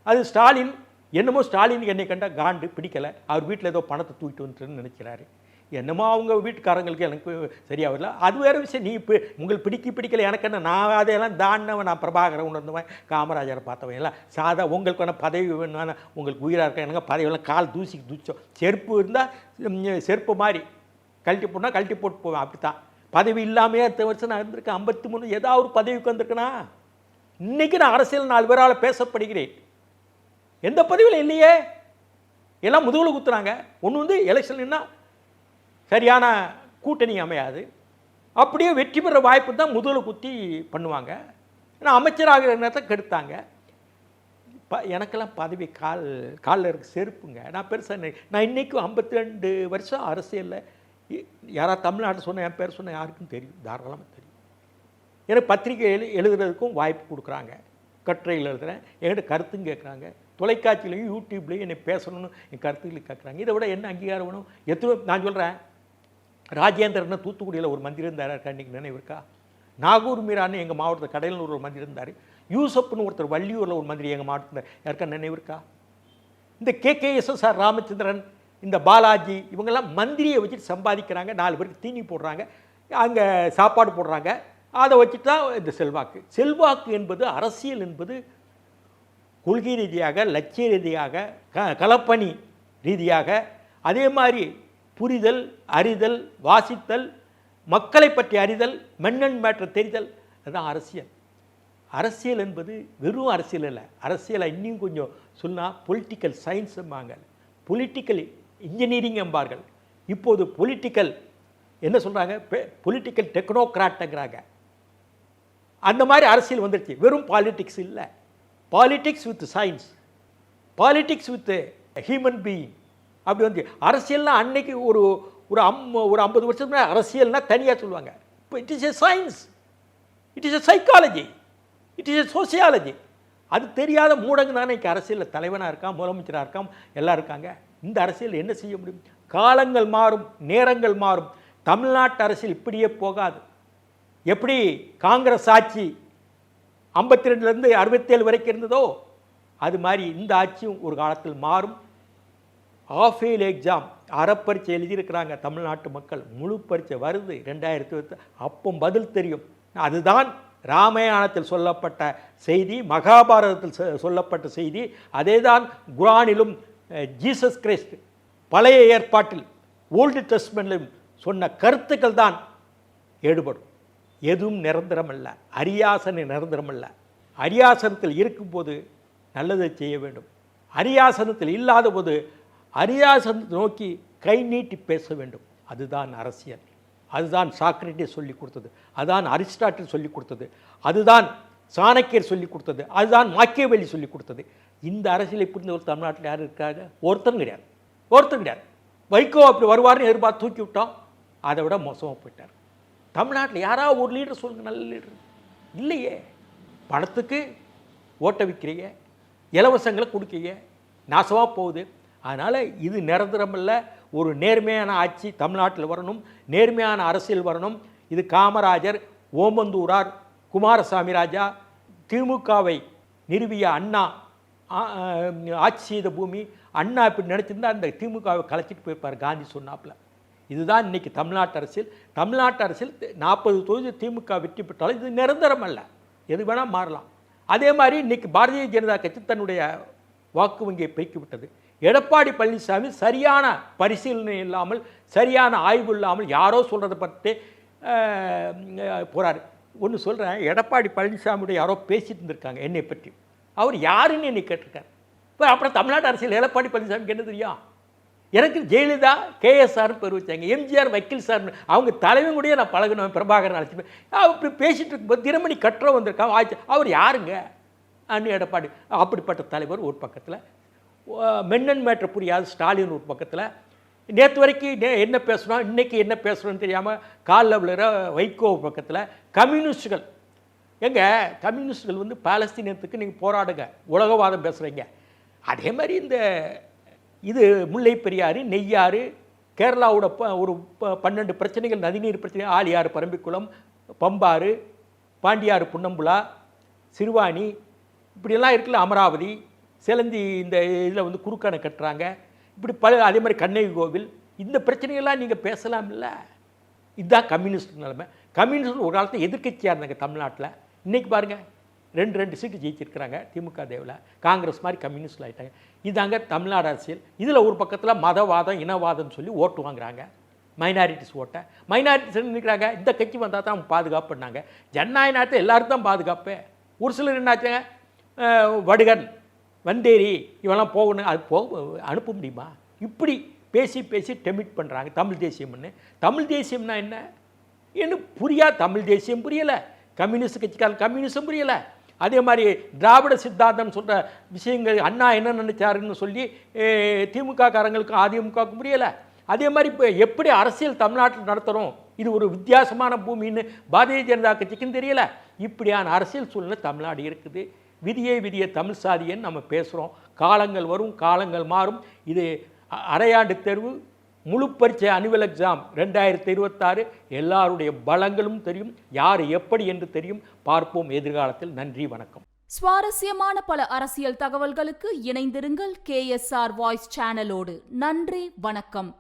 அது ஸ்டாலின் என்னமோ ஸ்டாலின் என்னை கண்டா காண்டு பிடிக்கலை, அவர் வீட்டில் ஏதோ பணத்தை தூக்கிட்டு வந்துட்டுன்னு நினக்கிறாரு. என்னமோ அவங்க வீட்டுக்காரங்களுக்கு எனக்கு சரியாக வரல, அது வேறு விஷயம். நீ உங்களுக்கு பிடிக்கலை, எனக்கு என்ன? நான் அதையெல்லாம் தாண்டினவன், நான் பிரபாகரை உணர்ந்தவன், காமராஜரை பார்த்தவன் எல்லாம் சாதா. உங்களுக்கு வேணால் பதவி வேணும், உங்களுக்கு உயிராக இருக்க எனக்கு பதவியெல்லாம் கால் தூசிச்சோம். செருப்பு இருந்தால் செருப்பு மாதிரி கழட்டி போனால் கழட்டி போட்டு போவேன், அப்படி தான். பதவி இல்லாமையே அடுத்த வருஷம் நான் இருந்திருக்கேன். 53 ஏதாவது ஒரு பதவிக்கு வந்திருக்கேனா? இன்றைக்கி நான் அரசியல் 4 பேரால் பேசப்படுகிறேன். எந்த பதவியில் இல்லையே, எல்லாம் முதுகில் குத்துறாங்க. ஒன்று வந்து எலெக்ஷன்னா சரியான கூட்டணி அமையாது, அப்படியே வெற்றி பெற வாய்ப்பு தான் முதுகில் குத்தி பண்ணுவாங்க. ஏன்னா அமைச்சராக நேரத்தை கெடுத்தாங்க. எனக்கெல்லாம் பதவி காலில் இருக்க செருப்புங்க. நான் பெருசாக நான் இன்றைக்கும் 52 வருஷம் அரசியலில் யாராவது தமிழ்நாட்டில் சொன்ன என் பேர் சொன்ன யாருக்கும் தெரியும், தாராளமாக தெரியும். எனக்கு பத்திரிகை எழுதுறதுக்கும் வாய்ப்பு கொடுக்குறாங்க, கட்டுரைகள் எழுதுகிறேன், என்கிட்ட கருத்தும் கேட்குறாங்க. தொலைக்காட்சியிலையும் யூடியூப்லேயும் என்னை பேசணும்னு என் கருத்துக்களை கேட்குறாங்க. இதை விட என்ன அங்கீகாரம் வேணும்? எத்தனை நான் சொல்கிறேன், ராஜேந்திரன் தூத்துக்குடியில் ஒரு மந்திரி இருந்தார், அன்றைக்கி நினைவு இருக்கா? நாகூர் மீரான்னு எங்கள் மாவட்டத்தில் கடலூர் ஒரு மந்திரி இருந்தார். யூசப்னு ஒருத்தர் வள்ளியூரில் ஒரு மந்திரி எங்கள் மாவட்டத்தில் யாருக்கா நினைவு இருக்கா? இந்த KKSSR ராமச்சந்திரன், இந்த பாலாஜி இவங்கெல்லாம் மந்திரியை வச்சுட்டு சம்பாதிக்கிறாங்க, 4 பேருக்கு தீனி போடுறாங்க, அங்கே சாப்பாடு போடுறாங்க. அதை வச்சுட்டு தான் இந்த செல்வாக்கு. செல்வாக்கு என்பது, அரசியல் என்பது கொள்கை ரீதியாக, லட்சிய ரீதியாக, களப்பணி ரீதியாக, அதே மாதிரி புரிதல், அறிதல், வாசித்தல், மக்களை பற்றி அறிதல், மென் மேட்டர் தெரிதல், அதுதான் அரசியல். அரசியல் என்பது வெறும் அரசியல் இல்லை. அரசியலை இன்னும் கொஞ்சம் சொன்னால் பொலிட்டிக்கல் சயின்ஸ் என்பாங்க, பொலிட்டிக்கல் இன்ஜினியரிங் என்பார்கள். இப்போது பொலிட்டிக்கல் என்ன சொல்கிறாங்க, பொலிட்டிக்கல் டெக்னோக்ராட்டுங்கிறாங்க. அந்த மாதிரி அரசியல் வந்துடுச்சு. வெறும் பாலிட்டிக்ஸ் இல்லை, politics with science, politics with human being. அப்படி வந்து அரசியல்னால் அன்னைக்கு ஒரு 50 வருஷத்துக்கு முன்னாடி அரசியல்னா தனியாக சொல்லுவாங்க. இப்போ it is a science, it is a psychology, it is a sociology. அது தெரியாத மூடங்க தானே இன்றைக்கி அரசியலில் தலைவனாக இருக்கான், முதலமைச்சராக இருக்கான், எல்லாம் இருக்காங்க. இந்த அரசியல் என்ன செய்ய முடியும்? காலங்கள் மாறும், நேரங்கள் மாறும். தமிழ்நாட்டு அரசியல் இப்படியே போகாது. எப்படி காங்கிரஸ் ஆட்சி 52லேருந்து 67 வரைக்கும் இருந்ததோ அது மாதிரி இந்த ஆட்சியும் ஒரு காலத்தில் மாறும். ஆஃப் ஃபெயில் எக்ஸாம், அறப்பரீட்சை எழுதியிருக்கிறாங்க தமிழ்நாட்டு மக்கள். முழு பரீட்சை வருது 2020, அப்போ பதில் தெரியும். அதுதான் ராமாயணத்தில் சொல்லப்பட்ட செய்தி, மகாபாரதத்தில் சொல்லப்பட்ட செய்தி, அதே தான் குரானிலும் ஜீசஸ் கிரைஸ்ட் பழைய ஏற்பாட்டில் ஓல்டு டெஸ்ட்மென்ட்லையும் சொன்ன கருத்துக்கள் தான் ஈடுபடும். எதுவும் நிரந்தரமல்ல, அரியாசனை நிரந்தரமல்ல. அரியாசனத்தில் இருக்கும்போது நல்லதை செய்ய வேண்டும், அரியாசனத்தில் இல்லாத போது அரியாசனத்தை நோக்கி கை நீட்டி பேச வேண்டும். அதுதான் அரசியல். அதுதான் சாக்ரட்டிஸ் சொல்லி கொடுத்தது, அதுதான் அரிஸ்டாட்டில் சொல்லி கொடுத்தது, அதுதான் சாணக்கியர் சொல்லி கொடுத்தது, அதுதான் மாக்கியவெளி சொல்லி கொடுத்தது. இந்த அரசியலை புரிந்த ஒரு தமிழ்நாட்டில் யார் இருக்காங்க? ஒருத்தரும் கிடையாது, ஒருத்தரும் கிடையாது. வைகோ அப்படி வருவார்னு எதிர்பார்த்து தூக்கி விட்டோம், அதை விட மோசமாக போயிட்டார். தமிழ்நாட்டில் யாராவது ஒரு லீடர் சொல்லுங்கள், நல்ல லீடர் இல்லையே. பணத்துக்கு ஓட்ட விற்கிறீங்க, இலவசங்களை கொடுக்கீங்க, நாசமாக போகுது. அதனால் இது நிரந்தரமில்ல. ஒரு நேர்மையான ஆட்சி தமிழ்நாட்டில் வரணும், நேர்மையான அரசியல் வரணும். இது காமராஜர், ஓமந்தூரார், குமாரசாமி ராஜா, திமுகவை நிறுவிய அண்ணா ஆட்சி செய்த பூமி. அண்ணா இப்படி நினச்சிருந்தா அந்த திமுகவை கலைச்சிட்டு போயிருப்பார், காந்தி சொன்னாப்புல. இதுதான் இன்றைக்கி தமிழ்நாட்டு அரசியல். தமிழ்நாட்டு அரசியல் 40 தொகுதி திமுக வெற்றி பெற்றாலும் இது நிரந்தரம் அல்ல, எது வேணால் மாறலாம். அதே மாதிரி இன்றைக்கி பாரதிய ஜனதா கட்சி தன்னுடைய வாக்கு வங்கியை பெருக்கிவிட்டது. எடப்பாடி பழனிசாமி சரியான பரிசீலனை இல்லாமல், சரியான ஆய்வு இல்லாமல் யாரோ சொல்கிறத பற்றி போகிறாரு. ஒன்று சொல்கிறேன், எடப்பாடி பழனிசாமியோட யாரோ பேசிட்டு இருந்திருக்காங்க என்னை பற்றி. அவர் யாருன்னு என்னை கேட்டிருக்காரு. இப்போ அப்புறம் தமிழ்நாட்டு அரசியல் எடப்பாடி பழனிசாமிக்கு என்ன தெரியும்? எனக்கு ஜெயலலிதா கேஎஸ்ஆர்னு பேர் வச்சாங்க, எம்ஜிஆர் வக்கீல் சார், அவங்க தலைவன் கூடயே நான் பழகணும், பிரபாகரன் அழைச்சிப்பேன். அப்படி பேசிகிட்டு இருக்கும்போது தினமணி கட்டுற வந்திருக்காங்க, ஆச்சு அவர் யாருங்க அன்னு எடப்பாடி. அப்படிப்பட்ட தலைவர் ஒரு பக்கத்தில், மென்னன் மேட்ரு புரியாது ஸ்டாலின் ஒரு பக்கத்தில். நேற்று வரைக்கும் என்ன பேசுகிறோம், இன்றைக்கி என்ன பேசுகிறோன்னு தெரியாமல் காலில் விழுற வைகோ பக்கத்தில். கம்யூனிஸ்டுகள் கம்யூனிஸ்டுகள் வந்து பாலஸ்தீனத்துக்கு நீங்கள் போராடுங்க, உலகவாதம் பேசுகிறீங்க. அதே மாதிரி இந்த இது முல்லை பெரியாறு, நெய்யாறு, கேரளாவோட ஒரு 12 பிரச்சனைகள், நதிநீர் பிரச்சனை, ஆழியாறு பரம்பிக்குளம், பம்பாறு, பாண்டியாறு புன்னம்புலா, சிறுவாணி, இப்படியெல்லாம் இருக்குல்ல, அமராவதி, சேலந்தி, இந்த இதில் வந்து குறுக்கான கட்டுறாங்க, இப்படி அதே மாதிரி கண்ணகி கோவில், இந்த பிரச்சனைகள்லாம் நீங்கள் பேசலாம் இல்லை. இதுதான் கம்யூனிஸ்ட் நிலைமை. கம்யூனிஸ்ட் ஒரு காலத்தில் எதிர்க்கட்சியாக இருந்தாங்க தமிழ்நாட்டில். இன்றைக்கி பாருங்கள், 2 சீட்டு ஜெயிச்சிருக்கிறாங்க திமுக தேவில். காங்கிரஸ் மாதிரி கம்யூனிஸ்டில் ஆகிட்டாங்க. இதாங்க தமிழ்நாடு அரசியல். இதில் ஒரு பக்கத்தில் மதவாதம், இனவாதம்னு சொல்லி ஓட்டு வாங்குறாங்க, மைனாரிட்டிஸ் ஓட்டை. மைனாரிட்டிஸ் நினைக்கிறாங்க இந்த கட்சி வந்தால் தான் அவங்க பாதுகாப்பு பண்ணாங்க. ஜனநாயக நாட்டில் எல்லாருக்கும் தான் பாதுகாப்பு. ஒரு சிலர் என்னாச்சுங்க, வடுகன், வந்தேரி இவெல்லாம் போகணும், அது அனுப்ப முடியுமா? இப்படி பேசி பேசி டெமிட் பண்ணுறாங்க தமிழ் தேசியம்னு. தமிழ் தேசியம்னா என்ன புரியாது. தமிழ் தேசியம் புரியலை, கம்யூனிஸ்ட் கட்சிக்காரன் கம்யூனிஸ்டும் புரியலை. அதே மாதிரி திராவிட சித்தாந்தம் சொல்கிற விஷயங்கள் அண்ணா என்ன நினைச்சாருன்னு சொல்லி திமுக காரங்களுக்கும் அதிமுகவுக்கும் புரியலை. அதே மாதிரி இப்போ எப்படி அரசியல் தமிழ்நாட்டில் நடத்துகிறோம், இது ஒரு வித்தியாசமான பூமின்னு பாரதிய ஜனதா கட்சிக்கும் தெரியலை. இப்படியான அரசியல் சூழ்நிலை தமிழ்நாடு இருக்குது. விதியை தமிழ் சாதியன்னு நம்ம பேசுகிறோம். காலங்கள் வரும், காலங்கள் மாறும். இது அரையாண்டு தேர்வு, முழு பரீட்சை, அனுவல் எக்ஸாம் 2026. எல்லாருடைய பலங்களும் தெரியும், யார் எப்படி என்று தெரியும். பார்ப்போம் எதிர்காலத்தில். நன்றி, வணக்கம். சுவாரஸ்யமான பல அரசியல் தகவல்களுக்கு இணைந்திருங்கள் KSR வாய்ஸ் சேனலோடு. நன்றி, வணக்கம்.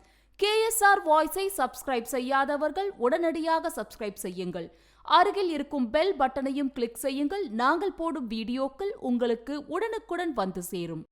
KSR வாய்ஸை சப்ஸ்கிரைப் செய்யாதவர்கள் உடனடியாக சப்ஸ்கிரைப் செய்யுங்கள். அருகில் இருக்கும் பெல் பட்டனையும் கிளிக் செய்யுங்கள். நாங்கள் போடும் வீடியோக்கள் உங்களுக்கு உடனுக்குடன் வந்து சேரும்.